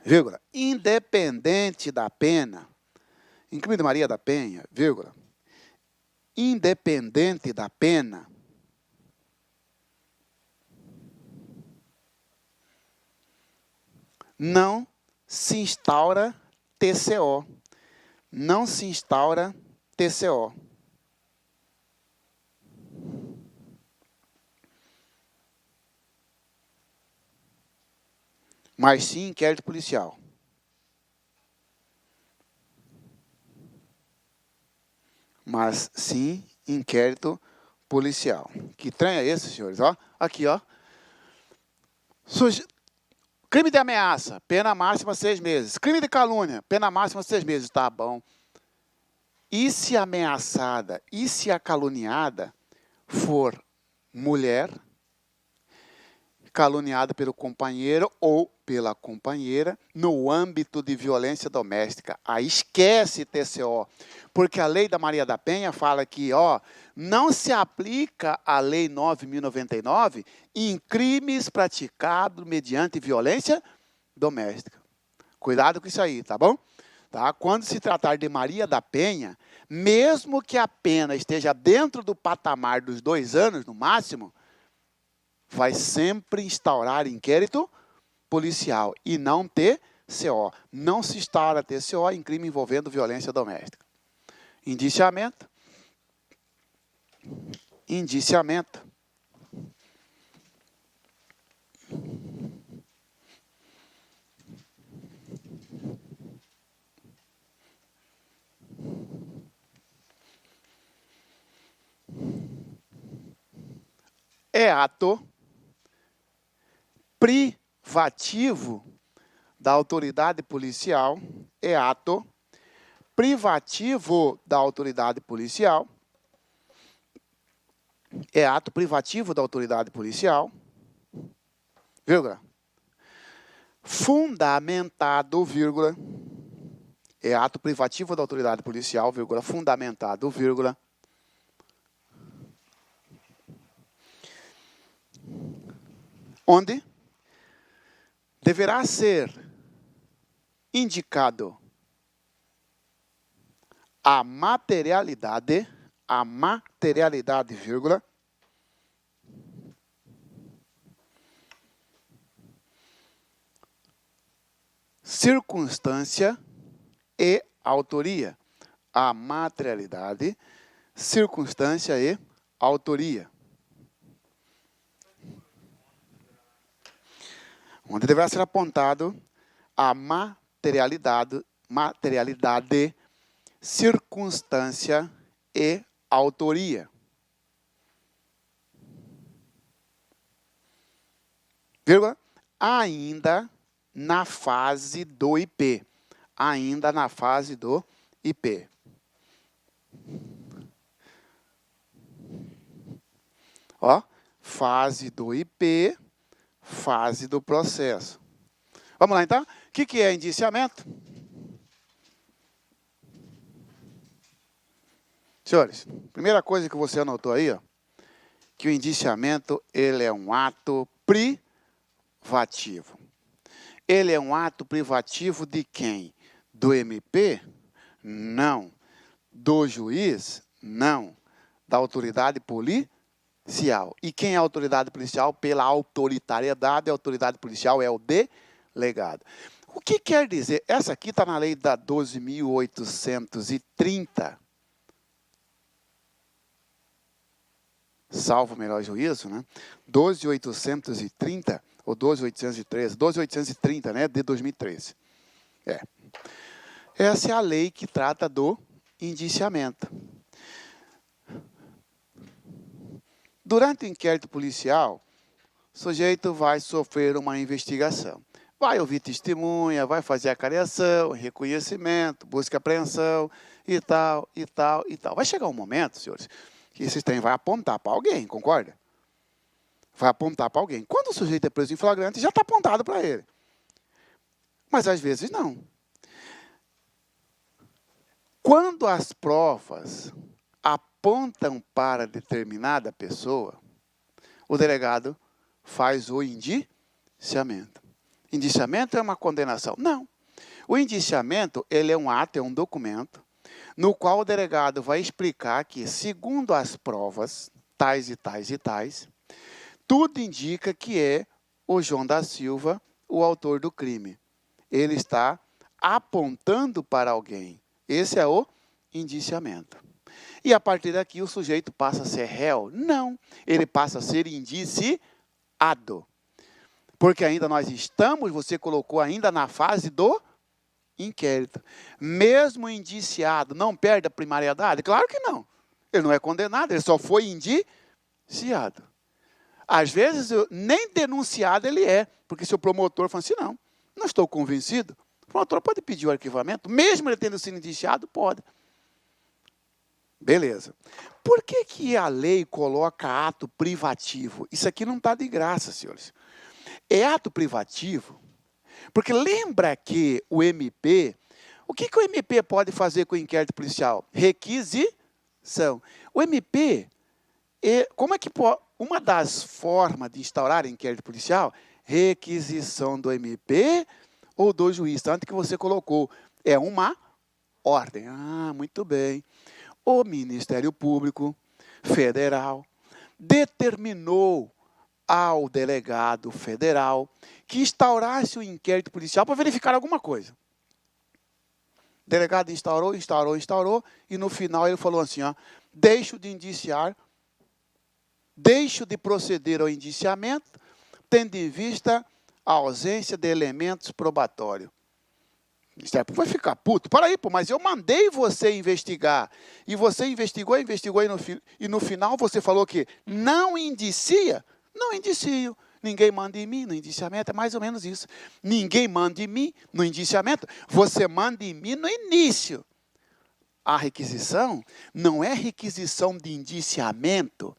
Speaker 1: vírgula, independente da pena, em crime de Maria da Penha, vírgula, independente da pena, não se instaura TCO. Não se instaura TCO. Mas sim inquérito policial. Mas sim inquérito policial. Que trem é esse, senhores? Ó, aqui, ó. Crime de ameaça, pena máxima 6 meses. Crime de calúnia, pena máxima 6 meses. Tá bom. E se a ameaçada, e se a caluniada for mulher, caluniada pelo companheiro ou pela companheira, no âmbito de violência doméstica. Aí esquece TCO, porque a lei da Maria da Penha fala que, ó, não se aplica a lei 9.099 em crimes praticados mediante violência doméstica. Cuidado com isso aí, tá bom? Tá? Quando se tratar de Maria da Penha, mesmo que a pena esteja dentro do patamar dos 2 anos, no máximo, vai sempre instaurar inquérito policial e não TCO. Não se instaura TCO em crime envolvendo violência doméstica. Indiciamento. Indiciamento. É ato privativo da autoridade policial, é ato privativo da autoridade policial, é ato privativo da autoridade policial, vírgula, fundamentado, vírgula, é ato privativo da autoridade policial, vírgula, fundamentado, vírgula, onde deverá ser indicado a materialidade, vírgula, circunstância e autoria. A materialidade, circunstância e autoria. Onde deverá ser apontado a materialidade, circunstância e autoria. Vírgula, ainda na fase do IP. Ainda na fase do IP. Ó, fase do IP, fase do processo. Vamos lá, então? O que é indiciamento? Senhores, primeira coisa que você anotou aí, ó, que o indiciamento, ele é um ato privativo. Ele é um ato privativo de quem? Do MP? Não. Do juiz? Não. Da autoridade policial. E quem é a autoridade policial? Pela autoritariedade, a autoridade policial é o delegado. O que quer dizer? Essa aqui está na lei da 12.830. Salvo o melhor juízo, né? 12.830 ou 12.813, 12.830, né? De 2013. Essa é a lei que trata do indiciamento. Durante o inquérito policial, o sujeito vai sofrer uma investigação. Vai ouvir testemunha, vai fazer a cariação, reconhecimento, busca e apreensão e tal, e tal, e tal. Vai chegar um momento, senhores, que esse trem vai apontar para alguém, concorda? Vai apontar para alguém. Quando o sujeito é preso em flagrante, já está apontado para ele. Mas às vezes não. Quando as provas apontam para determinada pessoa, o delegado faz o indiciamento. Indiciamento é uma condenação? Não. O indiciamento, ele é um ato, é um documento, no qual o delegado vai explicar que, segundo as provas, tais e tais e tais, tudo indica que é o João da Silva o autor do crime. Ele está apontando para alguém. Esse é o indiciamento. E a partir daqui o sujeito passa a ser réu? Não. Ele passa a ser indiciado. Porque ainda nós estamos, você colocou ainda na fase do inquérito. Mesmo indiciado, não perde a primariedade? Claro que não. Ele não é condenado, ele só foi indiciado. Às vezes, nem denunciado ele é, porque se o promotor fala assim, não estou convencido, o promotor pode pedir o arquivamento, mesmo ele tendo sido indiciado, pode. Beleza. Por que a lei coloca ato privativo? Isso aqui não está de graça, senhores. É ato privativo, porque lembra que o MP, o que o MP pode fazer com o inquérito policial? Requisição. O MP, como é que pode, uma das formas de instaurar inquérito policial, requisição do MP ou do juiz, tanto que você colocou, é uma ordem. Ah, muito bem. O Ministério Público Federal determinou ao delegado federal que instaurasse o inquérito policial para verificar alguma coisa. O delegado instaurou, e no final ele falou assim, ó, deixo de indiciar, deixo de proceder ao indiciamento, tendo em vista a ausência de elementos probatórios. O Ministério Público vai ficar puto. Para aí, mas eu mandei você investigar. E você investigou, e no final você falou que não indicia. Não indicio. Ninguém manda em mim no indiciamento. É mais ou menos isso. Ninguém manda em mim no indiciamento. Você manda em mim no início. A requisição não é requisição de indiciamento.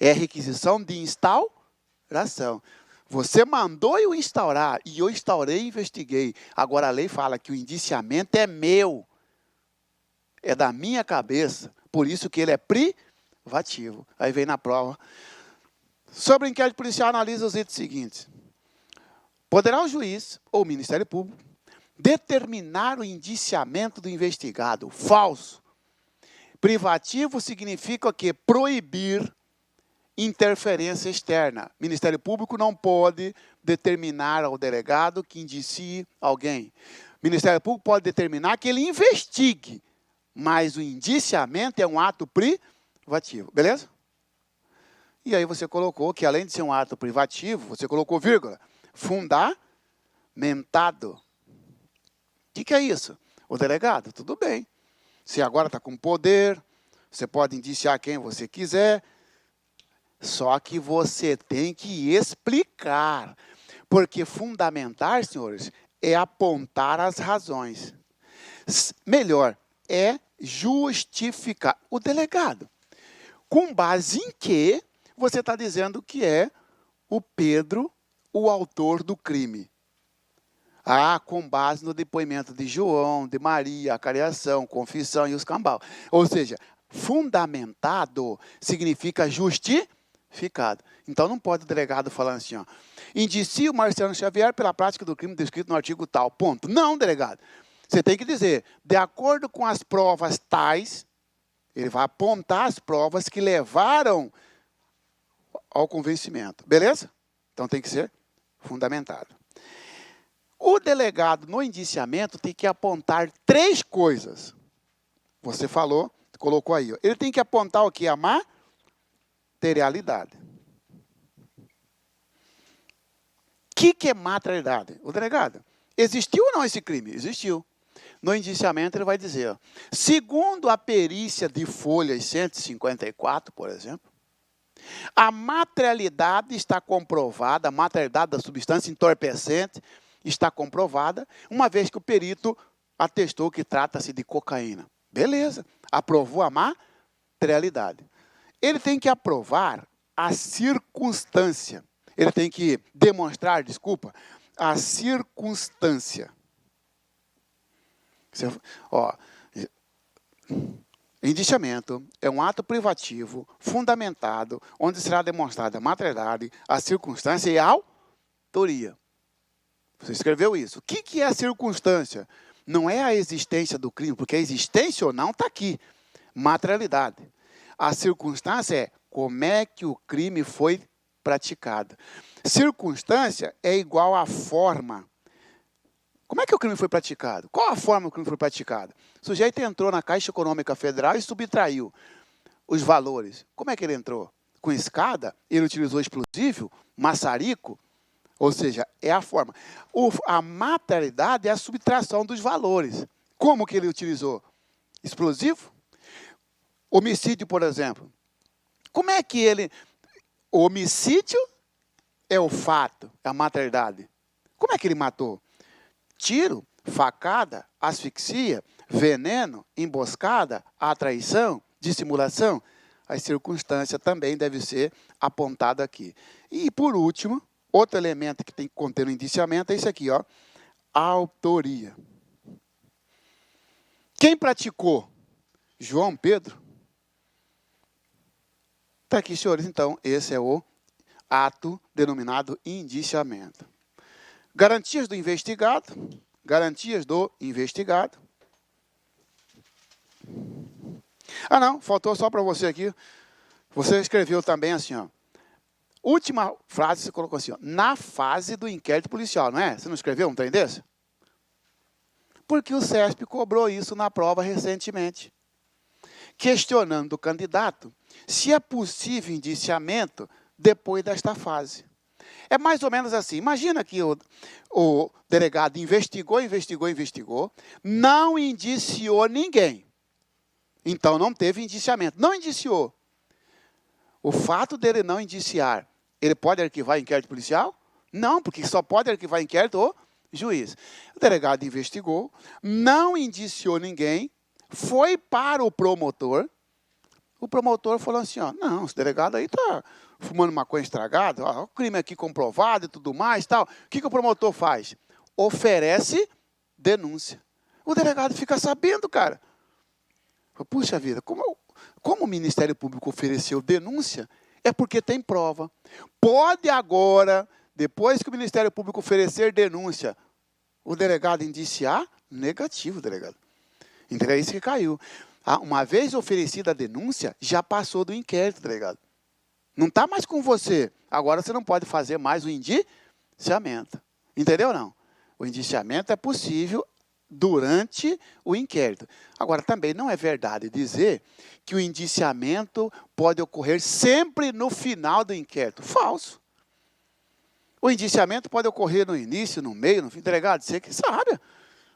Speaker 1: É requisição de instauração. Você mandou eu instaurar, e eu instaurei e investiguei. Agora a lei fala que o indiciamento é meu. É da minha cabeça. Por isso que ele é privativo. Aí vem na prova. Sobre o inquérito policial, analisa os itens seguintes. Poderá o juiz ou o Ministério Público determinar o indiciamento do investigado? Falso. Privativo significa o quê? Proibir interferência externa. O Ministério Público não pode determinar ao delegado que indicie alguém. O Ministério Público pode determinar que ele investigue, mas o indiciamento é um ato privativo. Beleza? E aí você colocou que, além de ser um ato privativo, você colocou vírgula, fundamentado. O que é isso? O delegado, tudo bem. Você agora está com poder, você pode indiciar quem você quiser, só que você tem que explicar. Porque fundamentar, senhores, é apontar as razões. Melhor, é justificar. O delegado, com base em que você está dizendo que é o Pedro o autor do crime? Ah, com base no depoimento de João, de Maria, a cariação, confissão e os cambal. Ou seja, fundamentado significa justificado. Então não pode o delegado falar assim, ó, indicia o Marciano Xavier pela prática do crime descrito no artigo tal, ponto. Não, delegado. Você tem que dizer, de acordo com as provas tais, ele vai apontar as provas que levaram ao convencimento. Beleza? Então tem que ser fundamentado. O delegado, no indiciamento, tem que apontar 3 coisas. Você falou, colocou aí. Ó. Ele tem que apontar o que? A materialidade. O que é materialidade? O delegado, existiu ou não esse crime? Existiu. No indiciamento, ele vai dizer, ó, segundo a perícia de folhas 154, por exemplo, a materialidade está comprovada, a materialidade da substância entorpecente está comprovada, uma vez que o perito atestou que trata-se de cocaína. Beleza, aprovou a materialidade. Ele tem que aprovar a circunstância. Ele tem que demonstrar, desculpa, a circunstância. Ó, indiciamento é um ato privativo fundamentado, onde será demonstrada a materialidade, a circunstância e a autoria. Você escreveu isso. O que é a circunstância? Não é a existência do crime, porque a existência ou não está aqui. Materialidade. A circunstância é como é que o crime foi praticado. Circunstância é igual à forma. Como é que o crime foi praticado? Qual a forma que o crime foi praticado? O sujeito entrou na Caixa Econômica Federal e subtraiu os valores. Como é que ele entrou? Com escada? Ele utilizou explosivo? Maçarico? Ou seja, é a forma. A materialidade é a subtração dos valores. Como que ele utilizou? Explosivo? Homicídio, por exemplo. Como é que ele... O homicídio é o fato, é a materialidade. Como é que ele matou? Tiro, facada, asfixia, veneno, emboscada, atraição, dissimulação. A circunstância também deve ser apontada aqui. E, por último, outro elemento que tem que conter no indiciamento é esse aqui, ó, a autoria. Quem praticou? João Pedro? Está aqui, senhores, então, esse é o ato denominado indiciamento. Garantias do investigado. Garantias do investigado. Ah, não, faltou só para você aqui. Você escreveu também assim, ó. Última frase, você colocou assim, ó, na fase do inquérito policial, não é? Você não escreveu um trem desse? Porque o CESP cobrou isso na prova recentemente. Questionando o candidato se é possível indiciamento depois desta fase. É mais ou menos assim. Imagina que o delegado investigou, não indiciou ninguém. Então, não teve indiciamento. Não indiciou. O fato dele não indiciar, ele pode arquivar inquérito policial? Não, porque só pode arquivar inquérito o juiz. O delegado investigou, não indiciou ninguém, foi para o promotor falou assim, ó, não, esse delegado aí está fumando maconha estragada, ó, o crime aqui comprovado e tudo mais, tal. O que o promotor faz? Oferece denúncia. O delegado fica sabendo, cara. Puxa vida, como o Ministério Público ofereceu denúncia, é porque tem prova. Pode agora, depois que o Ministério Público oferecer denúncia, o delegado indiciar? Negativo, delegado. Então é isso que caiu. Uma vez oferecida a denúncia, já passou do inquérito, delegado. Não está mais com você. Agora você não pode fazer mais o indiciamento. Entendeu ou não? O indiciamento é possível durante o inquérito. Agora, também não é verdade dizer que o indiciamento pode ocorrer sempre no final do inquérito. Falso. O indiciamento pode ocorrer no início, no meio, no fim. Delegado, você que sabe.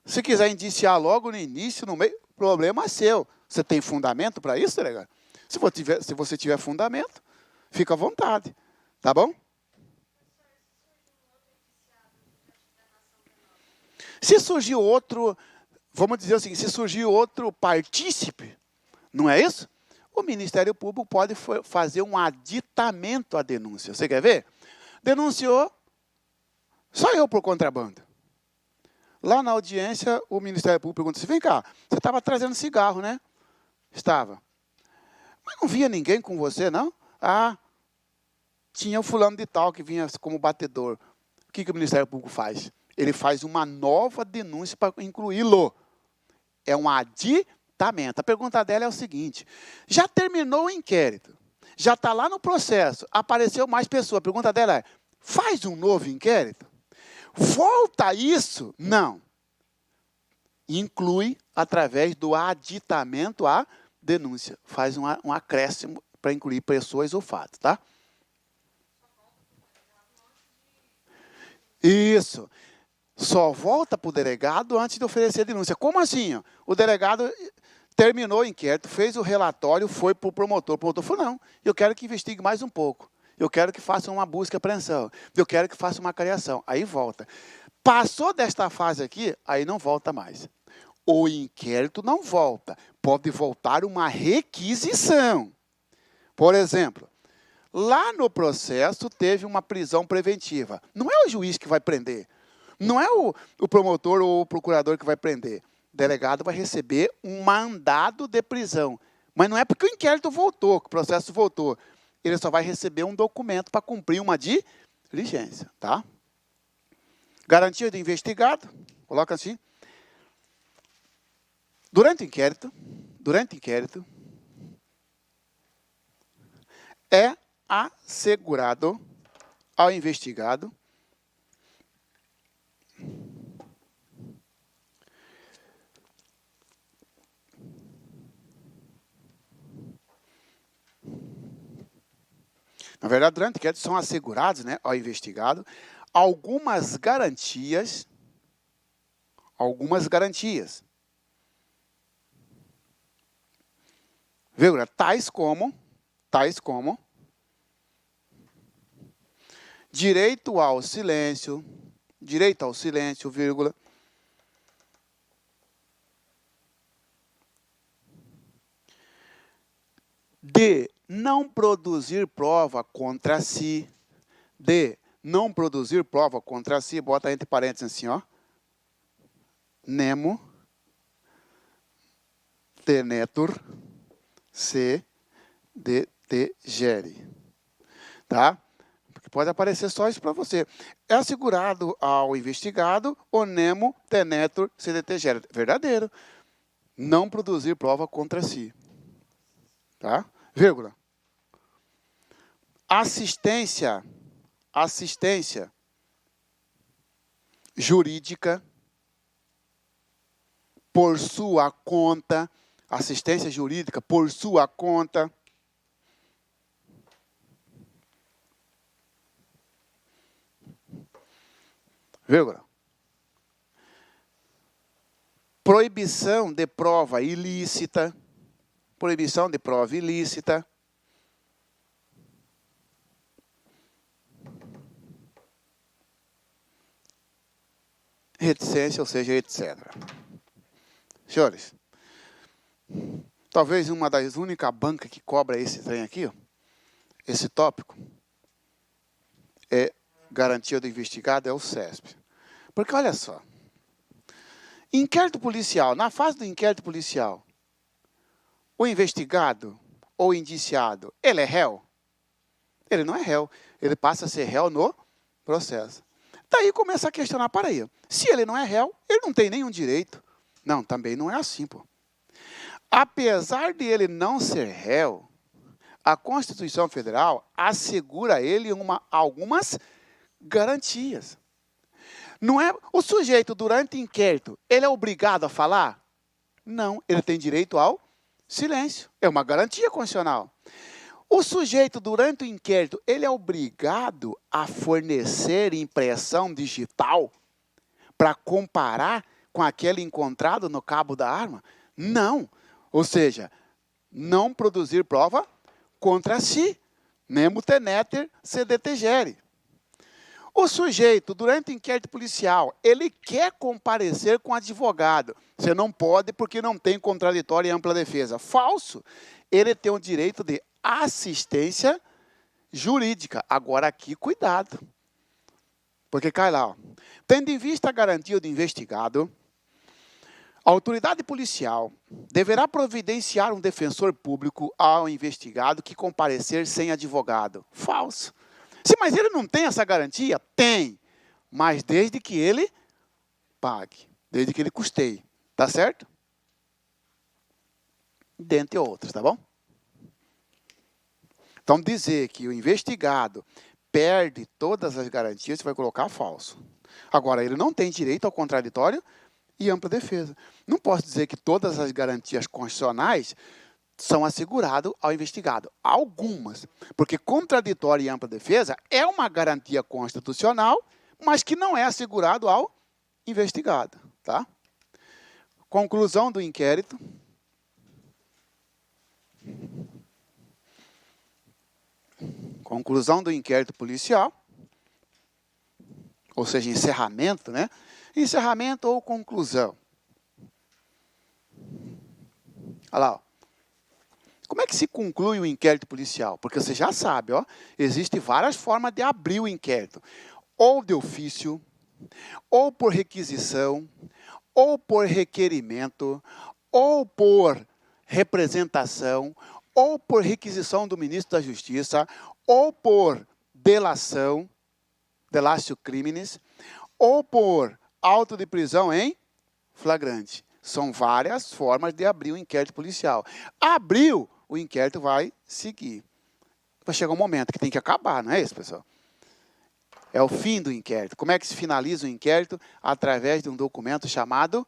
Speaker 1: Se quiser indiciar logo no início, no meio, problema seu. Você tem fundamento para isso, delegado? Se você tiver fundamento, fica à vontade. Tá bom? Se surgir outro, vamos dizer assim, se surgir outro partícipe, não é isso? O Ministério Público pode fazer um aditamento à denúncia. Você quer ver? Denunciou, só eu por contrabando. Lá na audiência, o Ministério Público pergunta assim, vem cá, você estava trazendo cigarro, né? Estava. Mas não via ninguém com você, não? Ah, tinha o fulano de tal que vinha como batedor. O que o Ministério Público faz? Ele faz uma nova denúncia para incluí-lo. É um aditamento. A pergunta dela é o seguinte, já terminou o inquérito, já está lá no processo, apareceu mais pessoa. A pergunta dela é, faz um novo inquérito? Volta isso? Não. Inclui através do aditamento à denúncia. Faz um acréscimo para incluir pessoas ou fatos, tá? Isso. Só volta para o delegado antes de oferecer a denúncia. Como assim? O delegado terminou o inquérito, fez o relatório, foi para o promotor. O promotor falou, não, eu quero que investigue mais um pouco. Eu quero que faça uma busca e apreensão. Eu quero que faça uma criação. Aí volta. Passou desta fase aqui, aí não volta mais. O inquérito não volta. Pode voltar uma requisição. Por exemplo, lá no processo teve uma prisão preventiva. Não é o juiz que vai prender. Não é o promotor ou o procurador que vai prender. O delegado vai receber um mandado de prisão. Mas não é porque o inquérito voltou, que o processo voltou. Ele só vai receber um documento para cumprir uma diligência, tá? Garantia do investigado, coloca assim. Durante o inquérito, é assegurado ao investigado na verdade, durante o inquérito são assegurados, né, ao investigado algumas garantias, vírgula, tais como direito ao silêncio, vírgula, de não produzir prova contra si, bota entre parênteses assim, ó, nemo, tenetur, se, detegere, tá? Porque pode aparecer só isso para você. É assegurado ao investigado o nemo, tenetur, se, detegere. Verdadeiro. Não produzir prova contra si. Tá? Vírgula. Assistência jurídica por sua conta, vírgula. Proibição de prova ilícita, reticência, ou seja, etc. Senhores, talvez uma das únicas bancas que cobra esse trem aqui, ó, esse tópico, é garantia do investigado, é o CESP. Porque, olha só, inquérito policial, na fase do inquérito policial, o investigado ou indiciado, ele é réu? Ele não é réu, ele passa a ser réu no processo. Daí começa a questionar, para aí, se ele não é réu, ele não tem nenhum direito. Não, também não é assim, pô. Apesar de ele não ser réu, a Constituição Federal assegura a ele algumas garantias. Não é, o sujeito, durante o inquérito, ele é obrigado a falar? Não, ele tem direito ao silêncio. É uma garantia constitucional. O sujeito, durante o inquérito, ele é obrigado a fornecer impressão digital para comparar com aquele encontrado no cabo da arma? Não. Ou seja, não produzir prova contra si. Nemo teneter sedetegere. O sujeito, durante o inquérito policial, ele quer comparecer com advogado. Você não pode porque não tem contraditório e ampla defesa. Falso. Ele tem o direito de assistência jurídica. Agora aqui, cuidado. Porque cai lá, ó. Tendo em vista a garantia do investigado, a autoridade policial deverá providenciar um defensor público ao investigado que comparecer sem advogado. Falso. Sim, mas ele não tem essa garantia? Tem. Mas desde que ele pague. Desde que ele custeie. Tá certo? Dentre outros, tá bom? Então, dizer que o investigado perde todas as garantias, você vai colocar falso. Agora, ele não tem direito ao contraditório e ampla defesa. Não posso dizer que todas as garantias constitucionais são asseguradas ao investigado. Algumas. Porque contraditório e ampla defesa é uma garantia constitucional, mas que não é assegurado ao investigado. Tá? Conclusão do inquérito. Conclusão do inquérito policial. Ou seja, encerramento, né? Encerramento ou conclusão. Olha lá, ó. Como é que se conclui o inquérito policial? Porque você já sabe, ó, existem várias formas de abrir o inquérito. Ou de ofício, ou por requisição, ou por requerimento, ou por representação, ou por requisição do ministro da Justiça, ou por delação, delatio criminis, ou por auto de prisão em flagrante. São várias formas de abrir o inquérito policial. Abriu, o inquérito vai seguir. Vai chegar um momento que tem que acabar, não é isso, pessoal? É o fim do inquérito. Como é que se finaliza o inquérito? Através de um documento chamado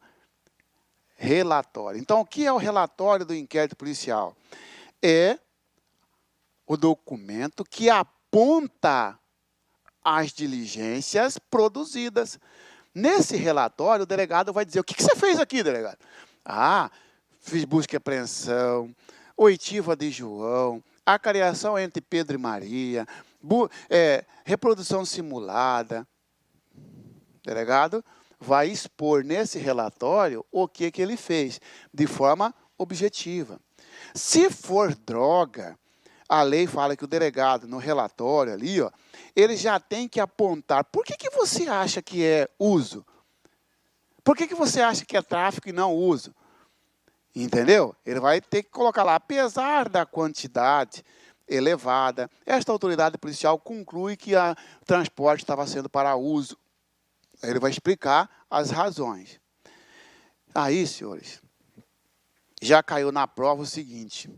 Speaker 1: relatório. Então, o que é o relatório do inquérito policial? É o documento que aponta as diligências produzidas. Nesse relatório, o delegado vai dizer, o que você fez aqui, delegado? Ah, fiz busca e apreensão, oitiva de João, acariação entre Pedro e Maria, reprodução simulada. O delegado vai expor nesse relatório o que ele fez, de forma objetiva. Se for droga, a lei fala que o delegado, no relatório ali, ó, ele já tem que apontar. Por que você acha que é uso? Por que você acha que é tráfico e não uso? Entendeu? Ele vai ter que colocar lá, apesar da quantidade elevada, esta autoridade policial conclui que o transporte estava sendo para uso. Ele vai explicar as razões. Aí, senhores, já caiu na prova o seguinte: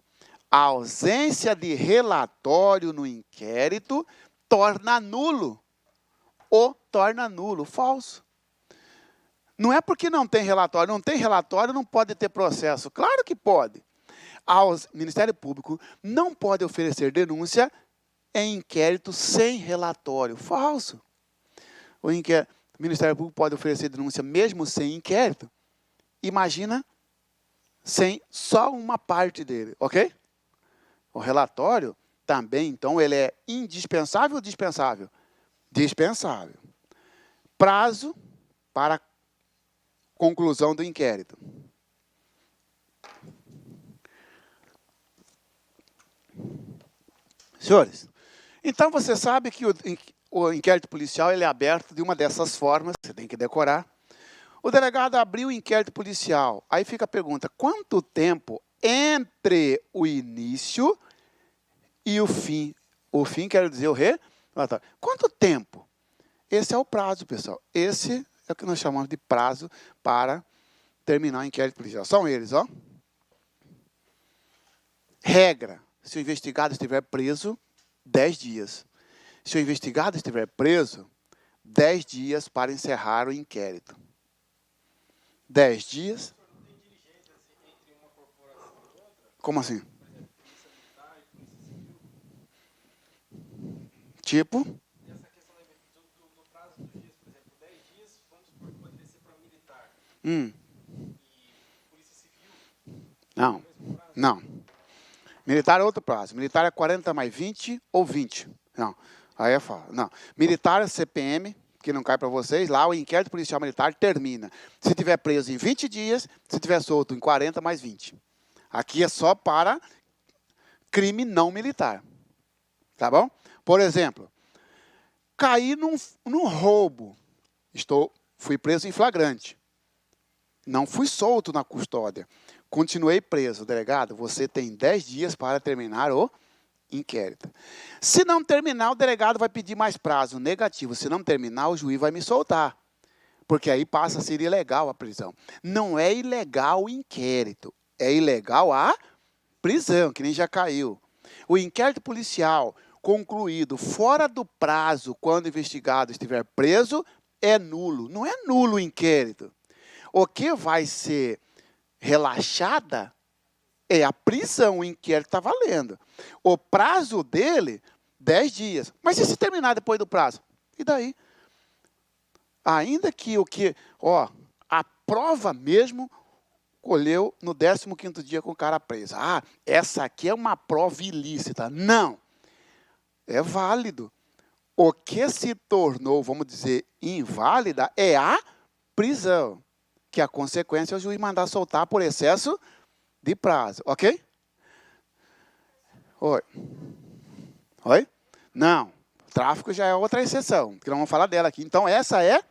Speaker 1: a ausência de relatório no inquérito torna nulo. Ou torna nulo. Falso. Não é porque não tem relatório. Não tem relatório, não pode ter processo. Claro que pode. O Ministério Público não pode oferecer denúncia em inquérito sem relatório. Falso. O Ministério Público pode oferecer denúncia mesmo sem inquérito. Imagina sem só uma parte dele, ok? O relatório também, então, ele é indispensável ou dispensável? Dispensável. Prazo para conclusão do inquérito. Senhores, então você sabe que o inquérito policial ele é aberto de uma dessas formas, você tem que decorar. O delegado abriu o inquérito policial. Aí fica a pergunta, quanto tempo entre o início e o fim? O fim quer dizer o relatório. Quanto tempo? Esse é o prazo, pessoal. Esse é o que nós chamamos de prazo para terminar o inquérito policial. São eles, ó. Regra, se o investigado estiver preso, 10 dias. Se o investigado estiver preso, 10 dias para encerrar o inquérito. 10 dias. Como assim? Tipo?
Speaker 2: Essa questão do prazo dos dias, por exemplo, 10 dias, vamos supor que poderia ser para militar. E polícia civil,
Speaker 1: Não, não. Militar é outro prazo. Militar é 40 mais 20 ou 20. Não, aí é fala. Não. Militar é CPM, que não cai para vocês. Lá o inquérito policial militar termina. Se tiver preso em 20 dias, se tiver solto em 40 mais 20. Aqui é só para crime não militar. Tá bom? Por exemplo, caí num roubo. Fui preso em flagrante. Não fui solto na custódia. Continuei preso. Delegado, você tem 10 dias para terminar o inquérito. Se não terminar, o delegado vai pedir mais prazo. Negativo. Se não terminar, o juiz vai me soltar. Porque aí passa a ser ilegal a prisão. Não é ilegal o inquérito. É ilegal a prisão, que nem já caiu. O inquérito policial concluído fora do prazo, quando o investigado estiver preso, é nulo. Não é nulo o inquérito. O que vai ser relaxada é a prisão, o inquérito está valendo. O prazo dele, 10 dias. Mas e se terminar depois do prazo? E daí? Ainda que a prova mesmo colheu no 15º dia com o cara preso. Ah, essa aqui é uma prova ilícita. Não. É válido. O que se tornou, vamos dizer, inválida é a prisão. Que a consequência é o juiz mandar soltar por excesso de prazo. Ok? Oi. Oi? Não. Tráfico já é outra exceção, que não vamos falar dela aqui. Então, essa é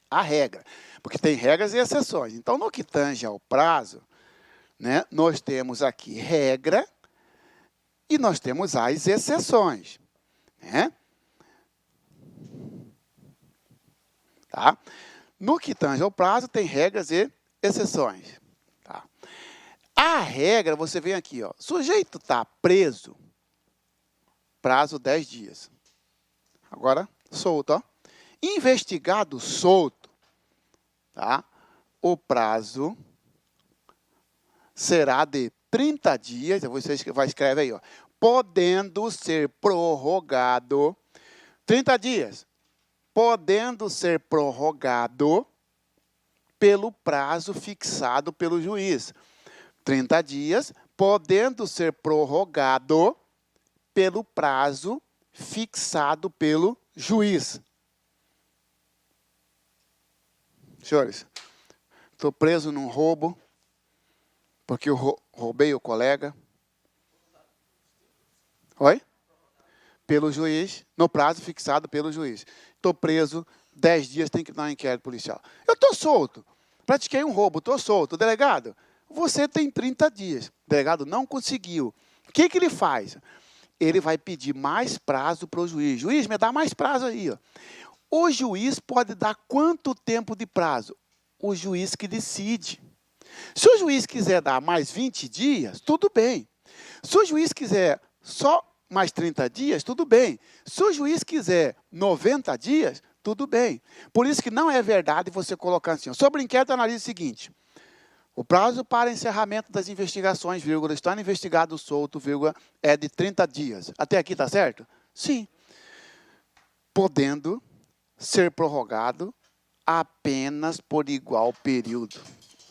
Speaker 1: a regra. Porque tem regras e exceções. Então, no que tange ao prazo, né, nós temos aqui regra e nós temos as exceções. Né? Tá? No que tange ao prazo, tem regras e exceções. Tá? A regra, você vem aqui, ó, sujeito está preso, prazo 10 dias. Agora, solto. Ó. Investigado solto, tá? O prazo será de 30 dias, você vai escrever aí, ó, podendo ser prorrogado, 30 dias. Podendo ser prorrogado pelo prazo fixado pelo juiz. 30 dias, podendo ser prorrogado pelo prazo fixado pelo juiz. Senhores, estou preso num roubo, porque eu roubei o colega. Oi? Pelo juiz, no prazo fixado pelo juiz. Estou preso, 10 dias, tem que dar um inquérito policial. Eu estou solto, pratiquei um roubo, estou solto. Delegado, você tem 30 dias. O delegado não conseguiu. O que ele faz? Ele vai pedir mais prazo para o juiz. Juiz, me dá mais prazo aí. Ó. O juiz pode dar quanto tempo de prazo? O juiz que decide. Se o juiz quiser dar mais 20 dias, tudo bem. Se o juiz quiser só mais 30 dias, tudo bem. Se o juiz quiser 90 dias, tudo bem. Por isso que não é verdade você colocar assim. Sobre o inquérito, analise o seguinte. O prazo para encerramento das investigações, vírgula, estando investigado solto, vírgula, é de 30 dias. Até aqui está certo? Sim. Podendo ser prorrogado apenas por igual período.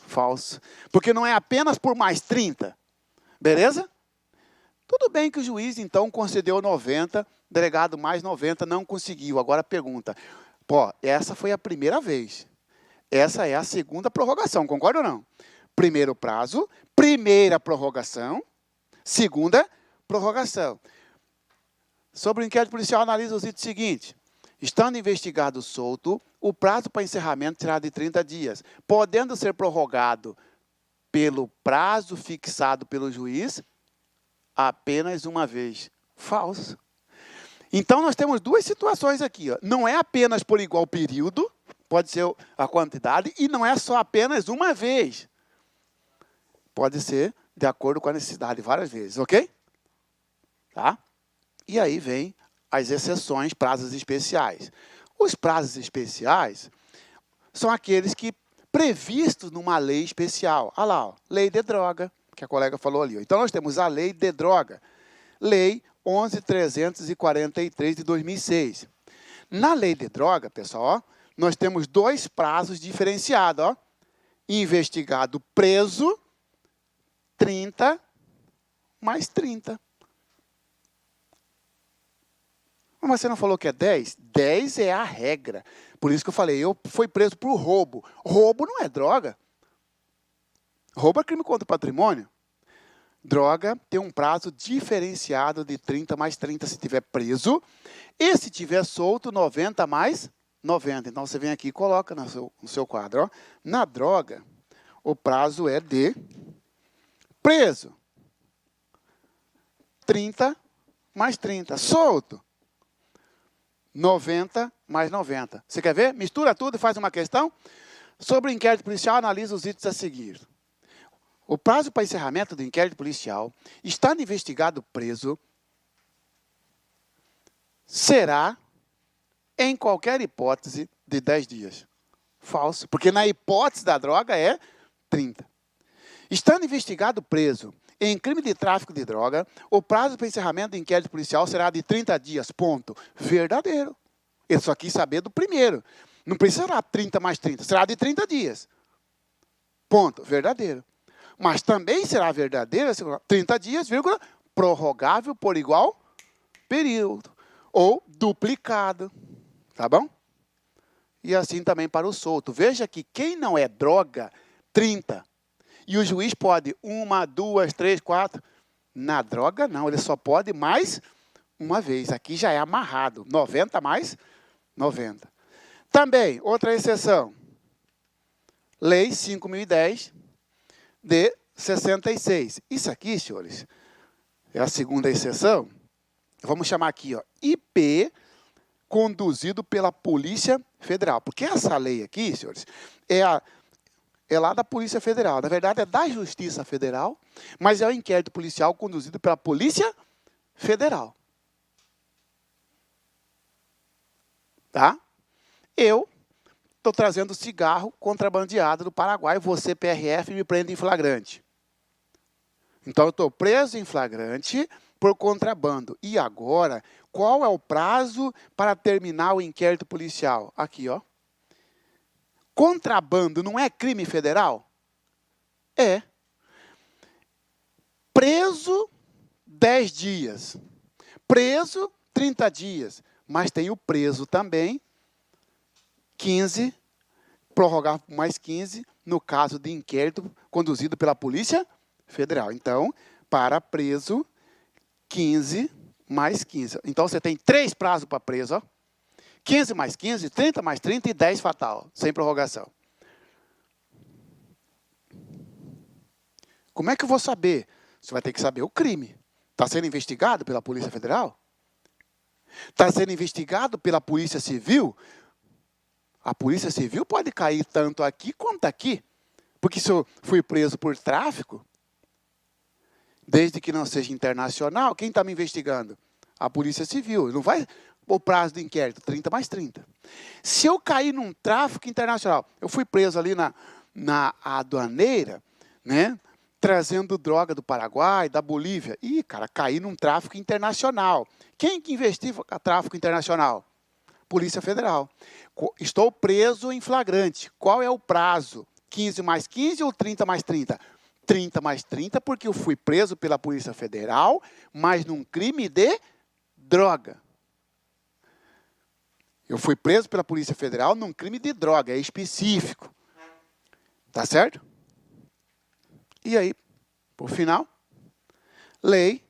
Speaker 1: Falso. Porque não é apenas por mais 30. Beleza? Tudo bem que o juiz, então, concedeu 90, delegado mais 90, não conseguiu. Agora pergunta, pô, essa foi a primeira vez. Essa é a segunda prorrogação, concorda ou não? Primeiro prazo, primeira prorrogação, segunda prorrogação. Sobre o inquérito policial, analisa os itens seguintes. Estando investigado solto, o prazo para encerramento será de 30 dias, podendo ser prorrogado pelo prazo fixado pelo juiz, apenas uma vez. Falso. Então, nós temos duas situações aqui. Ó. Não é apenas por igual período, pode ser a quantidade, e não é só apenas uma vez. Pode ser de acordo com a necessidade várias vezes, ok? Tá? E aí vem as exceções, prazos especiais. Os prazos especiais são aqueles que previstos numa lei especial. Olha lá, ó, lei de droga, que a colega falou ali. Então, nós temos a lei de droga, lei 11.343 de 2006. Na lei de droga, pessoal, ó, nós temos dois prazos diferenciados. Ó, investigado preso 30 mais 30. Mas você não falou que é 10? 10 é a regra. Por isso que eu falei, eu fui preso por roubo. Roubo não é droga. Roubo é crime contra o patrimônio. Droga tem um prazo diferenciado de 30 mais 30 se estiver preso. E se estiver solto, 90 mais 90. Então, você vem aqui e coloca no seu quadro. Ó. Na droga, o prazo é de preso. 30 mais 30. Solto. 90 mais 90. Você quer ver? Mistura tudo e faz uma questão. Sobre o inquérito policial, analisa os itens a seguir. O prazo para encerramento do inquérito policial, estando investigado preso, será, em qualquer hipótese, de 10 dias. Falso, porque na hipótese da droga é 30. Estando investigado preso em crime de tráfico de droga, o prazo para encerramento do inquérito policial será de 30 dias. Ponto. Verdadeiro. Eu só quis saber do primeiro. Não precisará 30 mais 30, será de 30 dias. Ponto. Verdadeiro. Mas também será verdadeiro 30 dias, vírgula, prorrogável por igual período. Ou duplicado. Tá bom? E assim também para o solto. Veja que quem não é droga, 30. E o juiz pode 1, 2, 3, 4. Na droga, não. Ele só pode mais uma vez. Aqui já é amarrado. 90 mais 90. Também, outra exceção. Lei 5.010 de 66. Isso aqui, senhores, é a segunda exceção. Vamos chamar aqui, ó, IP conduzido pela Polícia Federal. Porque essa lei aqui, senhores, é lá da Polícia Federal. Na verdade, é da Justiça Federal, mas é o inquérito policial conduzido pela Polícia Federal. Tá? Eu estou trazendo cigarro contrabandeado do Paraguai, você, PRF, me prende em flagrante. Então, eu estou preso em flagrante por contrabando. E agora, qual é o prazo para terminar o inquérito policial? Aqui, ó. Contrabando não é crime federal? É. Preso 10 dias. Preso 30 dias. Mas tem o preso também 15, prorrogar por mais 15, no caso de inquérito conduzido pela Polícia Federal. Então, para preso, 15 mais 15. Então, você tem 3 prazos para preso, ó. 15 mais 15, 30 mais 30 e 10 fatal, sem prorrogação. Como é que eu vou saber? Você vai ter que saber o crime. Está sendo investigado pela Polícia Federal? Está sendo investigado pela Polícia Civil? A Polícia Civil pode cair tanto aqui quanto aqui. Porque se eu fui preso por tráfico, desde que não seja internacional, quem está me investigando? A Polícia Civil. Não vai o prazo do inquérito, 30 mais 30. Se eu cair num tráfico internacional, eu fui preso ali na aduaneira, né, trazendo droga do Paraguai, da Bolívia. Ih, cara, caí num tráfico internacional. Quem que investiga tráfico internacional? Polícia Federal. Estou preso em flagrante. Qual é o prazo? 15 mais 15 ou 30 mais 30? 30 mais 30, porque eu fui preso pela Polícia Federal, mas num crime de droga. Eu fui preso pela Polícia Federal num crime de droga, é específico. Tá certo? E aí, por final, Lei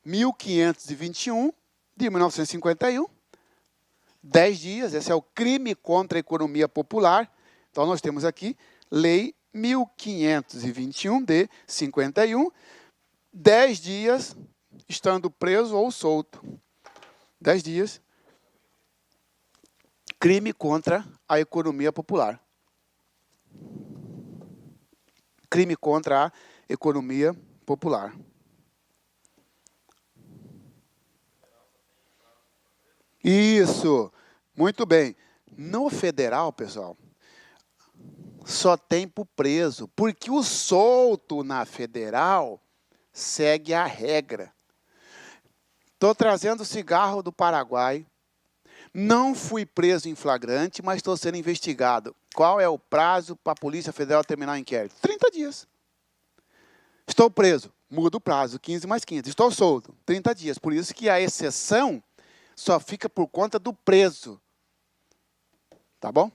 Speaker 1: 1521 de 1951, 10 dias, esse é o crime contra a economia popular. Então, nós temos aqui Lei 1521 de 51, 10 dias estando preso ou solto. 10 dias. Crime contra a economia popular. Crime contra a economia popular. Isso. Muito bem. No federal, pessoal, só tem para o preso, porque o solto na federal segue a regra. Estou trazendo cigarro do Paraguai. Não fui preso em flagrante, mas estou sendo investigado. Qual é o prazo para a Polícia Federal terminar o inquérito? 30 dias. Estou preso. Muda o prazo, 15 mais 15. Estou solto, 30 dias. Por isso que a exceção só fica por conta do preso. Tá bom?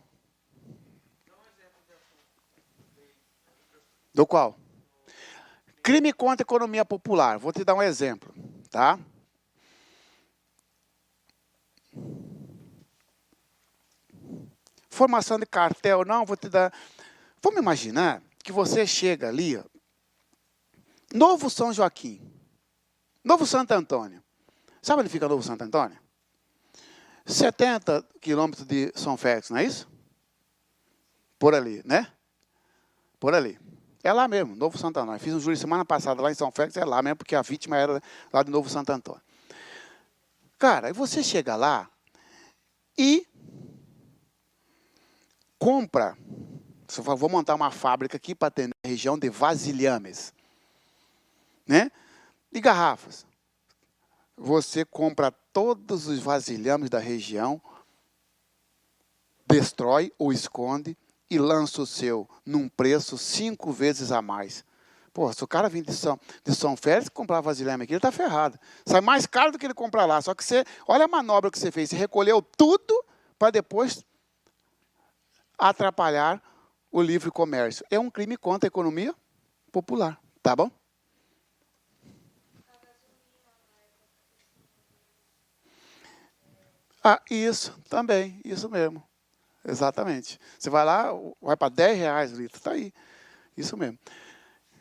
Speaker 1: Do qual? Crime contra a economia popular. Vou te dar um exemplo, tá? Formação de cartel, não, vou te dar... Vamos imaginar que você chega ali, ó, Novo São Joaquim, Novo Santo Antônio. Sabe onde fica Novo Santo Antônio? 70 quilômetros de São Félix, não é isso? Por ali, né? Por ali. É lá mesmo, Novo Santo Antônio. Fiz um júri semana passada lá em São Félix, é lá mesmo, porque a vítima era lá de Novo Santo Antônio. Cara, aí você chega lá e compra. Você fala, vou montar uma fábrica aqui para atender a região de vasilhames, né? De garrafas. Você compra todos os vasilhames da região, destrói ou esconde e lança o seu num preço 5 vezes a mais. Pô, se o cara vir de São Félix comprar vasilhame aqui, ele está ferrado. Sai mais caro do que ele comprar lá. Só que você, olha a manobra que você fez. Você recolheu tudo para depois atrapalhar o livre comércio. É um crime contra a economia popular. Tá bom? Ah, isso também. Isso mesmo. Exatamente. Você vai lá, vai para R$10 o litro. Está aí. Isso mesmo.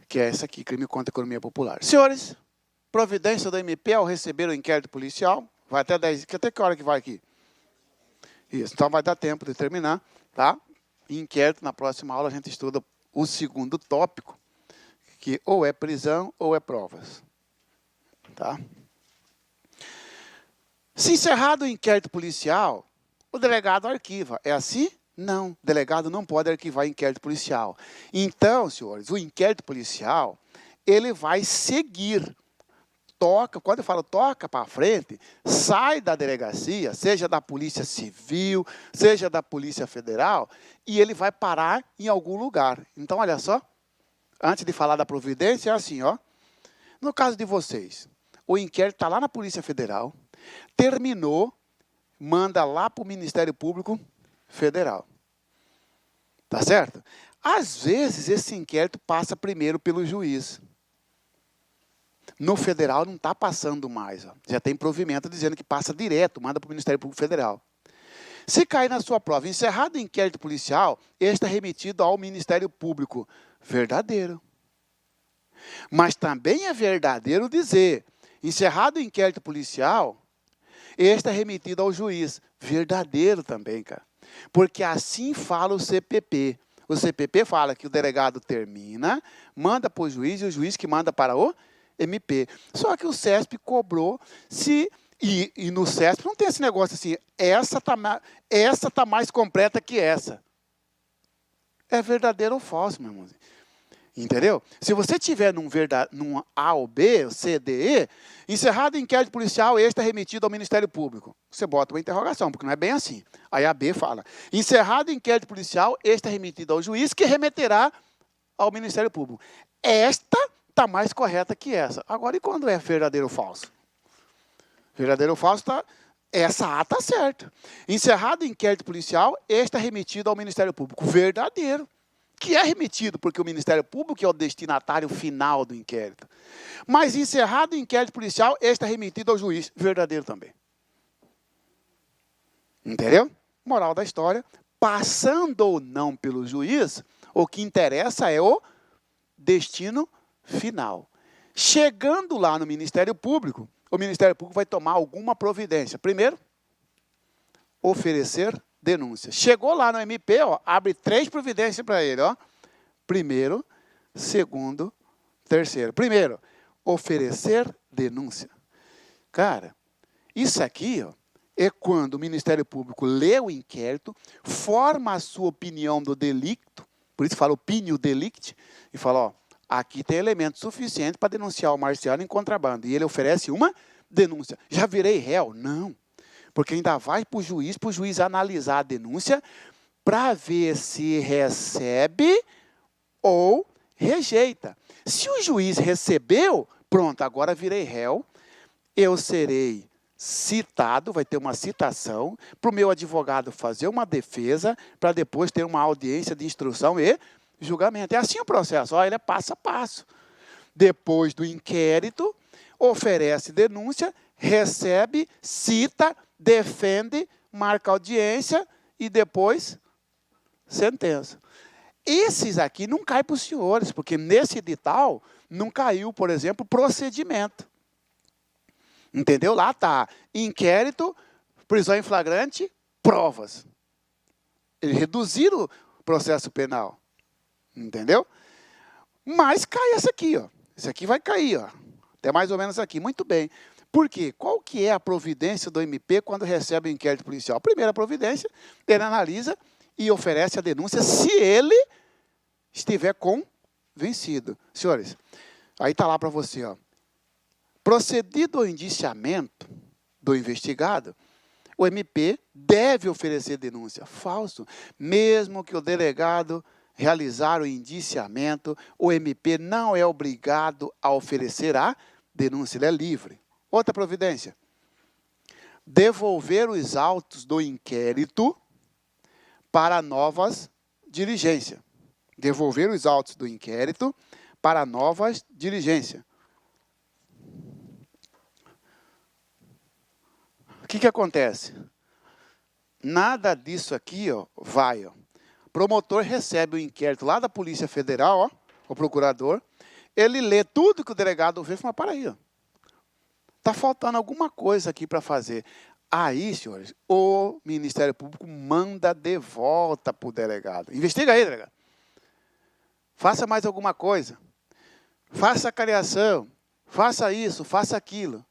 Speaker 1: Que é esse aqui, crime contra a economia popular. Senhores, providência do MP ao receber o inquérito policial. Vai até 10. Até que hora que vai aqui? Isso. Então vai dar tempo de terminar, tá? Inquérito, na próxima aula a gente estuda o segundo tópico, que ou é prisão ou é provas. Tá? Se encerrado o inquérito policial, o delegado arquiva. É assim? Não. O delegado não pode arquivar inquérito policial. Então, senhores, o inquérito policial, ele vai seguir. Toca, quando eu falo toca para frente, sai da delegacia, seja da Polícia Civil, seja da Polícia Federal, e ele vai parar em algum lugar. Então, olha só, antes de falar da providência, é assim, ó. No caso de vocês, o inquérito está lá na Polícia Federal, terminou, manda lá para o Ministério Público Federal. Tá certo? Às vezes, esse inquérito passa primeiro pelo juiz. No federal não está passando mais. Ó. Já tem provimento dizendo que passa direto, manda para o Ministério Público Federal. Se cair na sua prova, encerrado o inquérito policial, este é remetido ao Ministério Público. Verdadeiro. Mas também é verdadeiro dizer, encerrado o inquérito policial, este é remetido ao juiz. Verdadeiro também, cara. Porque assim fala o CPP. O CPP fala que o delegado termina, manda para o juiz e o juiz que manda para o MP. Só que o CESP cobrou e no CESP não tem esse negócio assim, essa tá mais completa que essa. É verdadeiro ou falso, meu irmão. Entendeu? Se você tiver num A ou B, C, D, E, encerrado o inquérito policial, este é remetido ao Ministério Público. Você bota uma interrogação, porque não é bem assim. Aí a B fala, encerrado o inquérito policial, este é remetido ao juiz, que remeterá ao Ministério Público. Esta está mais correta que essa. Agora, e quando é verdadeiro ou falso? Verdadeiro ou falso, essa A está certa. Encerrado o inquérito policial, este é remetido ao Ministério Público. Verdadeiro. Que é remetido, porque o Ministério Público é o destinatário final do inquérito. Mas encerrado o inquérito policial, este é remetido ao juiz. Verdadeiro também. Entendeu? Moral da história. Passando ou não pelo juiz, o que interessa é o destino final. Chegando lá no Ministério Público, o Ministério Público vai tomar alguma providência. Primeiro, oferecer denúncia. Chegou lá no MP, ó, abre 3 providências para ele. Ó. Primeiro, segundo, terceiro. Primeiro, oferecer denúncia. Cara, isso aqui ó, é quando o Ministério Público lê o inquérito, forma a sua opinião do delito, por isso fala opinio delicti, e fala, ó, aqui tem elementos suficientes para denunciar o Marciano em contrabando. E ele oferece uma denúncia. Já virei réu? Não. Porque ainda vai para o juiz analisar a denúncia para ver se recebe ou rejeita. Se o juiz recebeu, pronto, agora virei réu, eu serei citado, vai ter uma citação, para o meu advogado fazer uma defesa, para depois ter uma audiência de instrução e julgamento. É assim o processo, ó, ele é passo a passo. Depois do inquérito, oferece denúncia, recebe, cita, defende, marca audiência e depois sentença. Esses aqui não caem para os senhores, porque nesse edital não caiu, por exemplo, procedimento. Entendeu? Lá está inquérito, prisão em flagrante, provas. Eles reduziram o processo penal. Entendeu? Mas cai esse aqui, ó. Esse aqui vai cair, ó. Até mais ou menos aqui. Muito bem. Por quê? Qual que é a providência do MP quando recebe o inquérito policial? A primeira providência, ele analisa e oferece a denúncia se ele estiver convencido. Senhores, aí está lá para você, ó. Procedido o indiciamento do investigado, o MP deve oferecer denúncia. Falso. Mesmo que o delegado realizar o indiciamento, o MP não é obrigado a oferecer a denúncia, ele é livre. Outra providência. Devolver os autos do inquérito para novas diligências. Devolver os autos do inquérito para novas diligências. O que acontece? Nada disso aqui, ó, vai. Ó. O promotor recebe o inquérito lá da Polícia Federal, ó, o procurador. Ele lê tudo que o delegado vê e fala, para aí, está faltando alguma coisa aqui para fazer. Aí, senhores, o Ministério Público manda de volta para o delegado. Investiga aí, delegado. Faça mais alguma coisa. Faça a cariação. Faça isso, faça aquilo.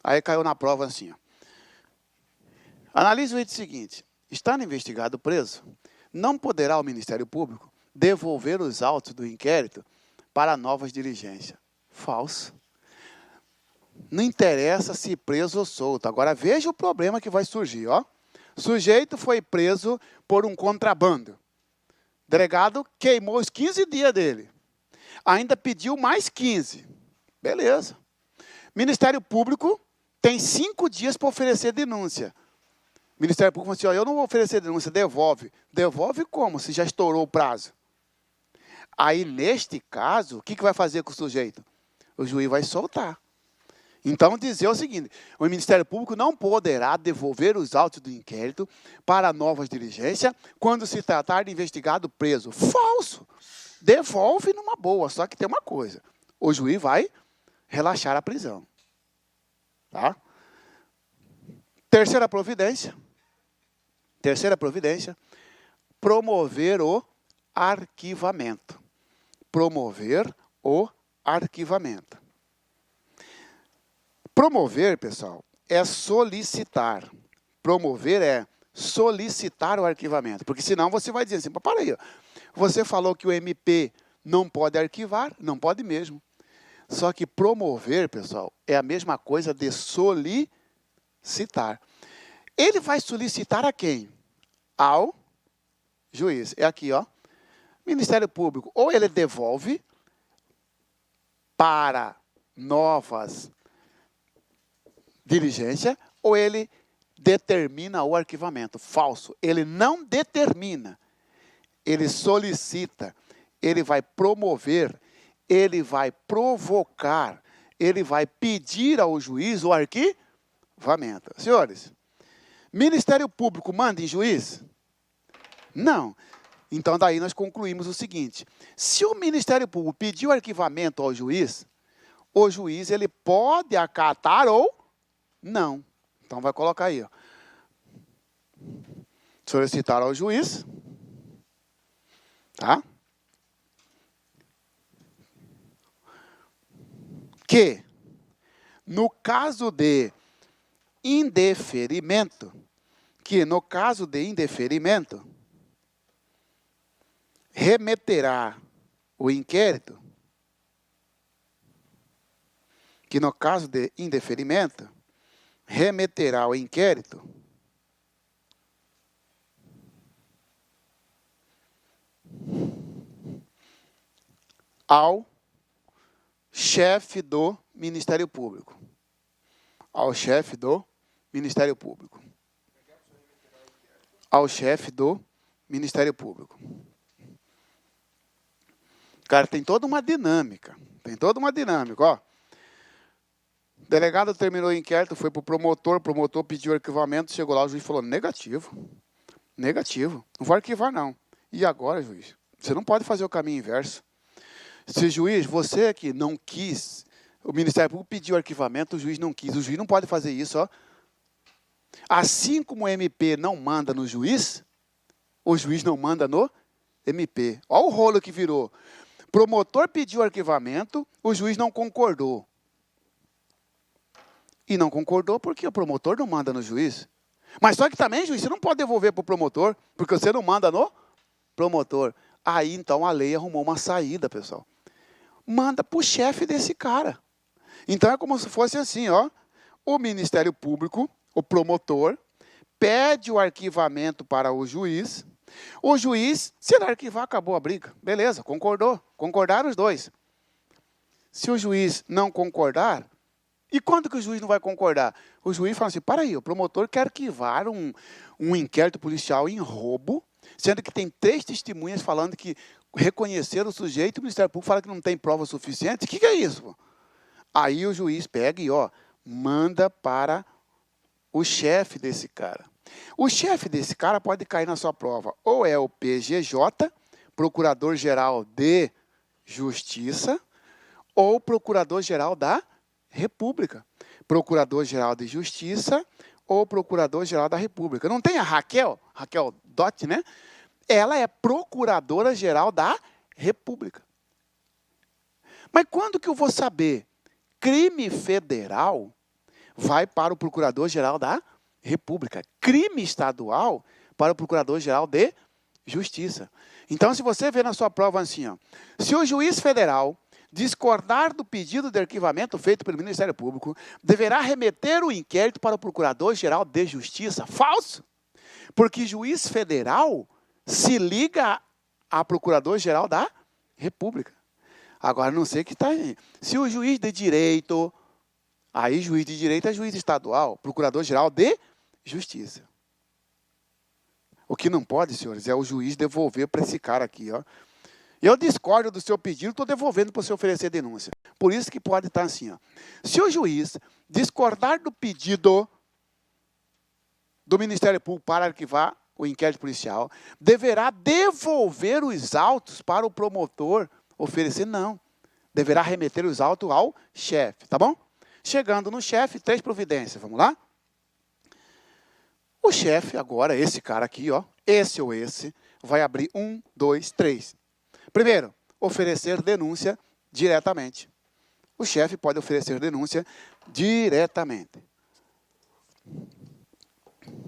Speaker 1: Aí caiu na prova assim, ó. Analise o item seguinte. Estando investigado preso, não poderá o Ministério Público devolver os autos do inquérito para novas diligências. Falso. Não interessa se preso ou solto. Agora veja o problema que vai surgir, ó. O sujeito foi preso por um contrabando. O delegado queimou os 15 dias dele. Ainda pediu mais 15. Beleza. Ministério Público tem 5 dias para oferecer denúncia. O Ministério Público falou assim, ó, eu não vou oferecer denúncia, devolve. Devolve como? Se já estourou o prazo. Aí, neste caso, o que vai fazer com o sujeito? O juiz vai soltar. Então, dizer o seguinte, o Ministério Público não poderá devolver os autos do inquérito para novas diligências quando se tratar de investigado preso. Falso! Devolve numa boa, só que tem uma coisa. O juiz vai relaxar a prisão. Tá? Terceira providência, promover o arquivamento. Promover o arquivamento. Promover, pessoal, é solicitar. Promover é solicitar o arquivamento. Porque senão você vai dizer assim, para aí, ó, você falou que o MP não pode arquivar, não pode mesmo. Só que promover, pessoal, é a mesma coisa de solicitar. Ele vai solicitar a quem? Ao juiz. É aqui, ó. Ministério Público, ou ele devolve para novas diligências, ou ele determina o arquivamento. Falso. Ele não determina. Ele solicita. Ele vai promover. Ele vai provocar. Ele vai pedir ao juiz o arquivamento. Senhores, Ministério Público manda em juiz? Não. Então, daí nós concluímos o seguinte. Se o Ministério Público pedir o arquivamento ao juiz, o juiz ele pode acatar ou não. Então, vai colocar aí. Ó. Solicitar ao juiz. Tá? Que, no caso de indeferimento, remeterá o inquérito, que no caso de indeferimento, remeterá o inquérito ao chefe do Ministério Público. Ao chefe do Ministério Público. Ao chefe do Ministério Público. Cara, tem toda uma dinâmica. Tem toda uma dinâmica, ó. O delegado terminou o inquérito, foi para o promotor pediu arquivamento, chegou lá, o juiz falou, negativo. Negativo. Não vou arquivar, não. E agora, juiz? Você não pode fazer o caminho inverso. Se juiz, você que não quis, o Ministério Público pediu arquivamento, o juiz não quis. O juiz não pode fazer isso, ó. Assim como o MP não manda no juiz, o juiz não manda no MP. Olha o rolo que virou. Promotor pediu arquivamento, o juiz não concordou. E não concordou porque o promotor não manda no juiz. Mas só que também, juiz, você não pode devolver para o promotor, porque você não manda no promotor. Aí, então, a lei arrumou uma saída, pessoal. Manda para o chefe desse cara. Então, é como se fosse assim, ó. O Ministério Público, o promotor, pede o arquivamento para o juiz. O juiz, se ele arquivar, acabou a briga. Beleza, concordou. Concordaram os dois. Se o juiz não concordar, e quando que o juiz não vai concordar? O juiz fala assim, para aí, o promotor quer arquivar um inquérito policial em roubo, sendo que tem 3 testemunhas falando que reconheceram o sujeito, e o Ministério Público fala que não tem prova suficiente. O que é isso? Aí o juiz pega e manda para o chefe desse cara. O chefe desse cara pode cair na sua prova. Ou é o PGJ, Procurador-Geral de Justiça, ou Procurador-Geral da República. Procurador-Geral de Justiça ou Procurador-Geral da República. Não tem a Raquel Dott, né? Ela é Procuradora-Geral da República. Mas quando que eu vou saber? Crime federal vai para o Procurador-Geral da República. Crime estadual para o Procurador-Geral de Justiça. Então, se você vê na sua prova assim, ó, se o juiz federal discordar do pedido de arquivamento feito pelo Ministério Público, deverá remeter o inquérito para o Procurador-Geral de Justiça. Falso! Porque juiz federal se liga a Procurador-Geral da República. Agora, não sei o que está aí. Se o juiz de direito, aí juiz de direito é juiz estadual, Procurador-Geral de Justiça. O que não pode, senhores, é o juiz devolver para esse cara aqui, ó. Eu discordo do seu pedido, estou devolvendo para você oferecer denúncia. Por isso que pode estar assim, ó. Se o juiz discordar do pedido do Ministério Público para arquivar o inquérito policial, deverá devolver os autos para o promotor oferecer, não. Deverá remeter os autos ao chefe, tá bom? Chegando no chefe, 3 providências, vamos lá? O chefe agora, esse cara aqui, ó, esse ou esse, vai abrir 1, 2, 3. Primeiro, oferecer denúncia diretamente. O chefe pode oferecer denúncia diretamente.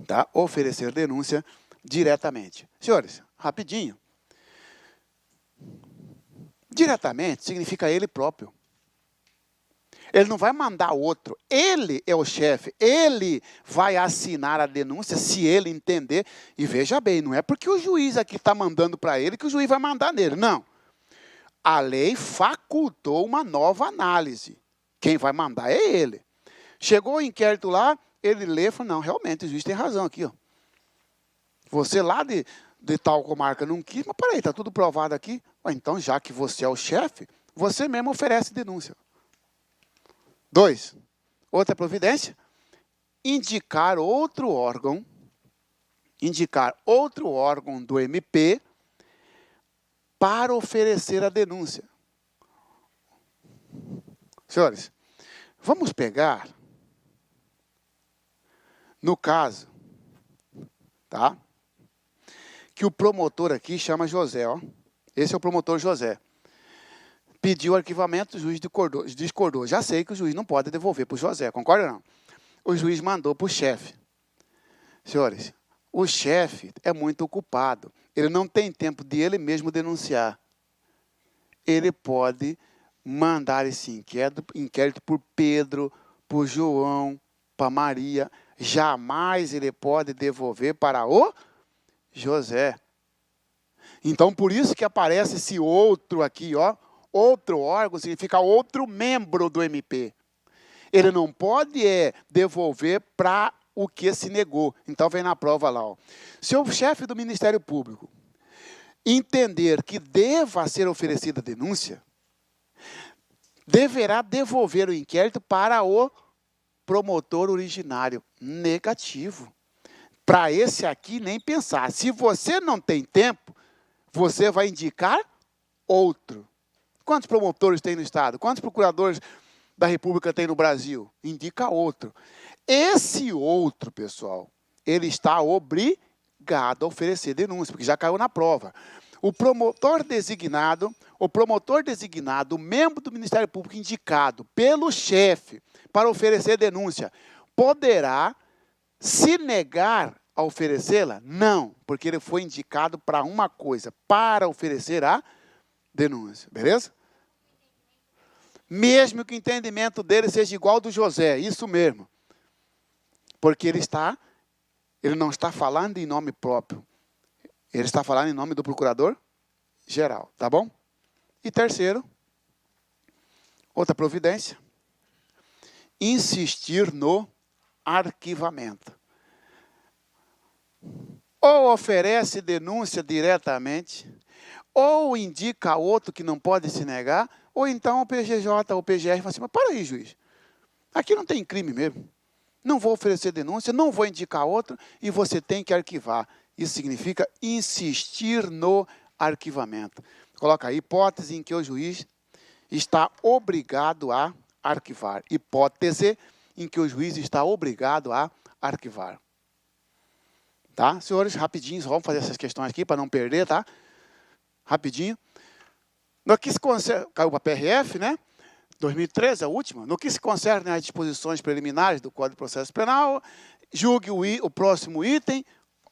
Speaker 1: Tá? Oferecer denúncia diretamente. Senhores, rapidinho. Diretamente significa ele próprio. Ele não vai mandar outro. Ele é o chefe. Ele vai assinar a denúncia se ele entender. E veja bem, não é porque o juiz aqui está mandando para ele que o juiz vai mandar nele. Não. A lei facultou uma nova análise. Quem vai mandar é ele. Chegou o inquérito lá, ele lê e fala, não, realmente o juiz tem razão aqui. Ó. Você lá de tal comarca não quis, mas peraí, está tudo provado aqui. Então, já que você é o chefe, você mesmo oferece denúncia. 2, outra providência, indicar outro órgão do MP para oferecer a denúncia. Senhores, vamos pegar, no caso, tá? Que o promotor aqui chama José, ó. Esse é o promotor José. Pediu arquivamento, o juiz discordou. Já sei que o juiz não pode devolver para o José, concorda ou não? O juiz mandou para o chefe. Senhores, o chefe é muito ocupado. Ele não tem tempo de ele mesmo denunciar. Ele pode mandar esse inquérito por Pedro, por João, para Maria. Jamais ele pode devolver para o José. Então, por isso que aparece esse outro aqui, ó. Outro órgão significa outro membro do MP. Ele não pode devolver para o que se negou. Então, vem na prova lá. Ó. Se o chefe do Ministério Público entender que deva ser oferecida denúncia, deverá devolver o inquérito para o promotor originário. Negativo. Para esse aqui, nem pensar. Se você não tem tempo, você vai indicar outro. Quantos promotores tem no Estado? Quantos procuradores da República tem no Brasil? Indica outro. Esse outro, pessoal, ele está obrigado a oferecer denúncia, porque já caiu na prova. O promotor designado, o membro do Ministério Público indicado pelo chefe para oferecer denúncia, poderá se negar a oferecê-la? Não, porque ele foi indicado para uma coisa, para oferecer a denúncia, beleza? Mesmo que o entendimento dele seja igual ao do José, isso mesmo. Porque ele não está falando em nome próprio, ele está falando em nome do procurador-geral, tá bom? E terceiro, outra providência, insistir no arquivamento. Ou oferece denúncia diretamente, ou indica outro que não pode se negar, ou então o PGJ ou o PGR fala assim, mas para aí, juiz, aqui não tem crime mesmo. Não vou oferecer denúncia, não vou indicar outro, e você tem que arquivar. Isso significa insistir no arquivamento. Coloca aí, hipótese em que o juiz está obrigado a arquivar. Hipótese em que o juiz está obrigado a arquivar. Tá? Senhores, rapidinho, vamos fazer essas questões aqui para não perder, tá? Rapidinho. No que se concerne, caiu para a PRF, né? 2013, a última. No que se concerne às disposições preliminares do Código de Processo Penal, julgue o próximo item.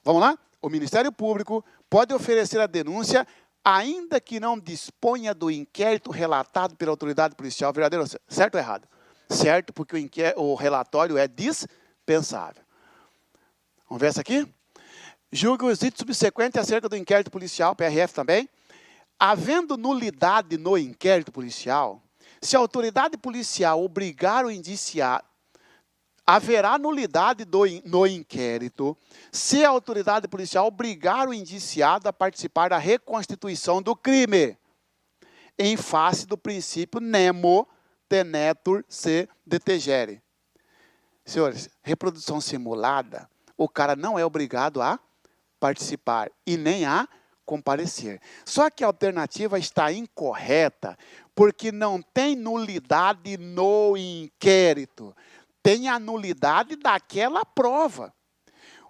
Speaker 1: Vamos lá? O Ministério Público pode oferecer a denúncia, ainda que não disponha do inquérito relatado pela autoridade policial. Verdadeiro, certo ou errado? Certo, porque o relatório é dispensável. Vamos ver essa aqui? Julgue os itens subsequentes acerca do inquérito policial, PRF também. Havendo nulidade no inquérito policial, se a autoridade policial obrigar o indiciado, haverá nulidade no inquérito se a autoridade policial obrigar o indiciado a participar da reconstituição do crime, em face do princípio nemo tenetur se detegere. Senhores, reprodução simulada, o cara não é obrigado a participar e nem a comparecer. Só que a alternativa está incorreta, porque não tem nulidade no inquérito. Tem a nulidade daquela prova.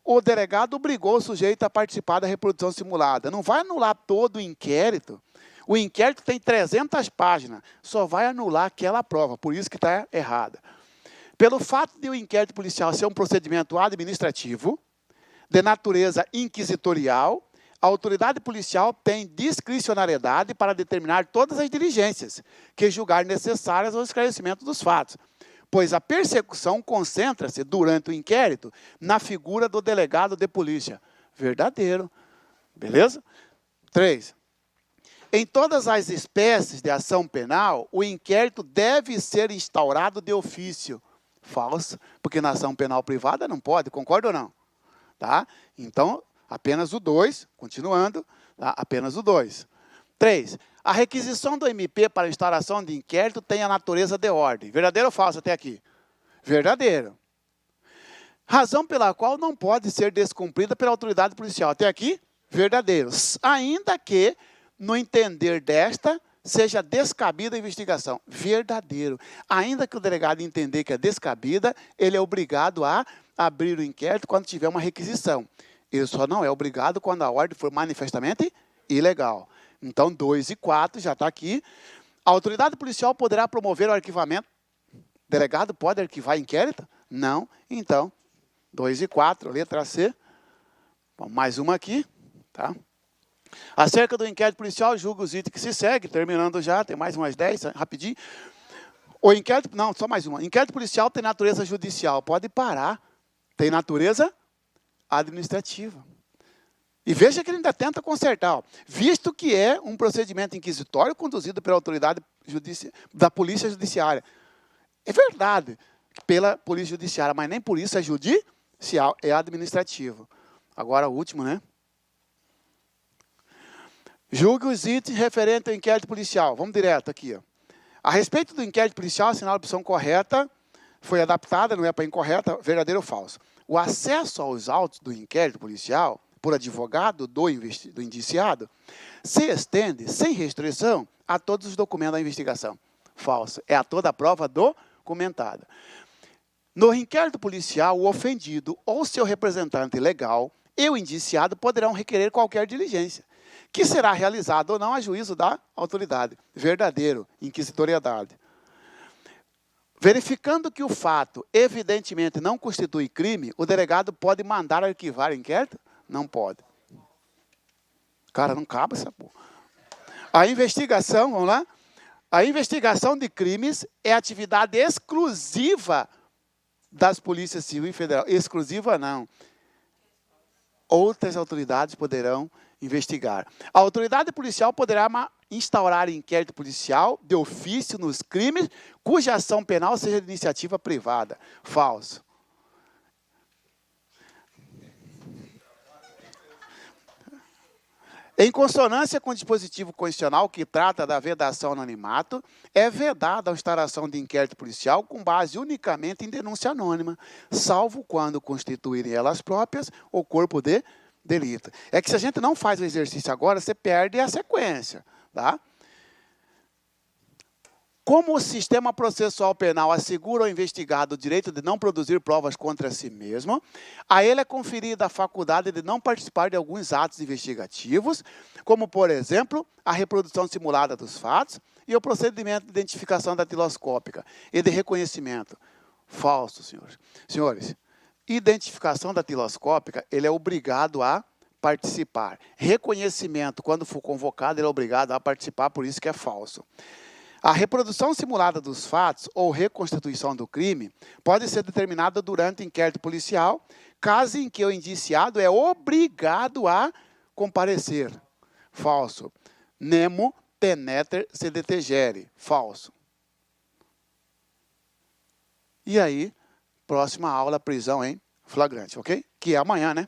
Speaker 1: O delegado obrigou o sujeito a participar da reprodução simulada. Não vai anular todo o inquérito. O inquérito tem 300 páginas. Só vai anular aquela prova. Por isso que está errada. Pelo fato de o inquérito policial ser um procedimento administrativo, de natureza inquisitorial, a autoridade policial tem discricionariedade para determinar todas as diligências que julgar necessárias ao esclarecimento dos fatos, pois a persecução concentra-se, durante o inquérito, na figura do delegado de polícia. Verdadeiro. Beleza? 3. Em todas as espécies de ação penal, o inquérito deve ser instaurado de ofício. Falso, porque na ação penal privada não pode, concorda ou não? Tá? Então, apenas o 2, continuando, tá? Apenas o 2. 3. A requisição do MP para instauração de inquérito tem a natureza de ordem. Verdadeiro ou falso até aqui? Verdadeiro. Razão pela qual não pode ser descumprida pela autoridade policial. Até aqui? Verdadeiro. Ainda que, no entender desta, seja descabida a investigação. Verdadeiro. Ainda que o delegado entender que é descabida, ele é obrigado a abrir o inquérito quando tiver uma requisição. Ele só não é obrigado quando a ordem for manifestamente ilegal. Então, 2 e 4 já está aqui. A autoridade policial poderá promover o arquivamento. O delegado pode arquivar inquérito? Não. Então, 2 e 4, letra C. Bom, mais uma aqui. Tá? Acerca do inquérito policial, julga os itens que se segue. Terminando já, tem mais umas 10, rapidinho. O inquérito, não, só mais uma. Inquérito policial tem natureza judicial. Pode parar. Tem natureza administrativa. E veja que ele ainda tenta consertar, ó, visto que é um procedimento inquisitório conduzido pela autoridade da Polícia Judiciária. É verdade, pela Polícia Judiciária, mas nem por isso é judicial, é administrativo. Agora o último, né? Julgue os itens referentes ao inquérito policial. Vamos direto aqui, ó. A respeito do inquérito policial, assinala a opção correta, foi adaptada, não é para incorreta, verdadeiro ou falso. O acesso aos autos do inquérito policial, por advogado do indiciado, se estende, sem restrição, a todos os documentos da investigação. Falso. É a toda a prova documentada. No inquérito policial, o ofendido ou seu representante legal e o indiciado poderão requerer qualquer diligência, que será realizada ou não a juízo da autoridade. Verdadeiro, inquisitoriedade. Verificando que o fato, evidentemente, não constitui crime, o delegado pode mandar arquivar o inquérito? Não pode. Cara, não cabe essa porra. A investigação, vamos lá? A investigação de crimes é atividade exclusiva das polícias civil e federal. Exclusiva, não. Outras autoridades poderão investigar. A autoridade policial poderá instaurar inquérito policial de ofício nos crimes cuja ação penal seja de iniciativa privada. Falso. Em consonância com o dispositivo constitucional que trata da vedação ao anonimato, é vedada a instauração de inquérito policial com base unicamente em denúncia anônima, salvo quando constituírem elas próprias o corpo de delito. É que se a gente não faz o exercício agora, você perde a sequência, tá? Como o sistema processual penal assegura ao investigado o direito de não produzir provas contra si mesmo, a ele é conferida a faculdade de não participar de alguns atos investigativos, como, por exemplo, a reprodução simulada dos fatos e o procedimento de identificação datiloscópica e de reconhecimento. Falso, senhores. Senhores, identificação datiloscópica, ele é obrigado a participar. Reconhecimento, quando for convocado, ele é obrigado a participar, por isso que é falso. A reprodução simulada dos fatos ou reconstituição do crime pode ser determinada durante o inquérito policial, caso em que o indiciado é obrigado a comparecer. Falso. Nemo teneter se detegere. Falso. E aí, próxima aula, prisão em flagrante, ok? Que é amanhã, né?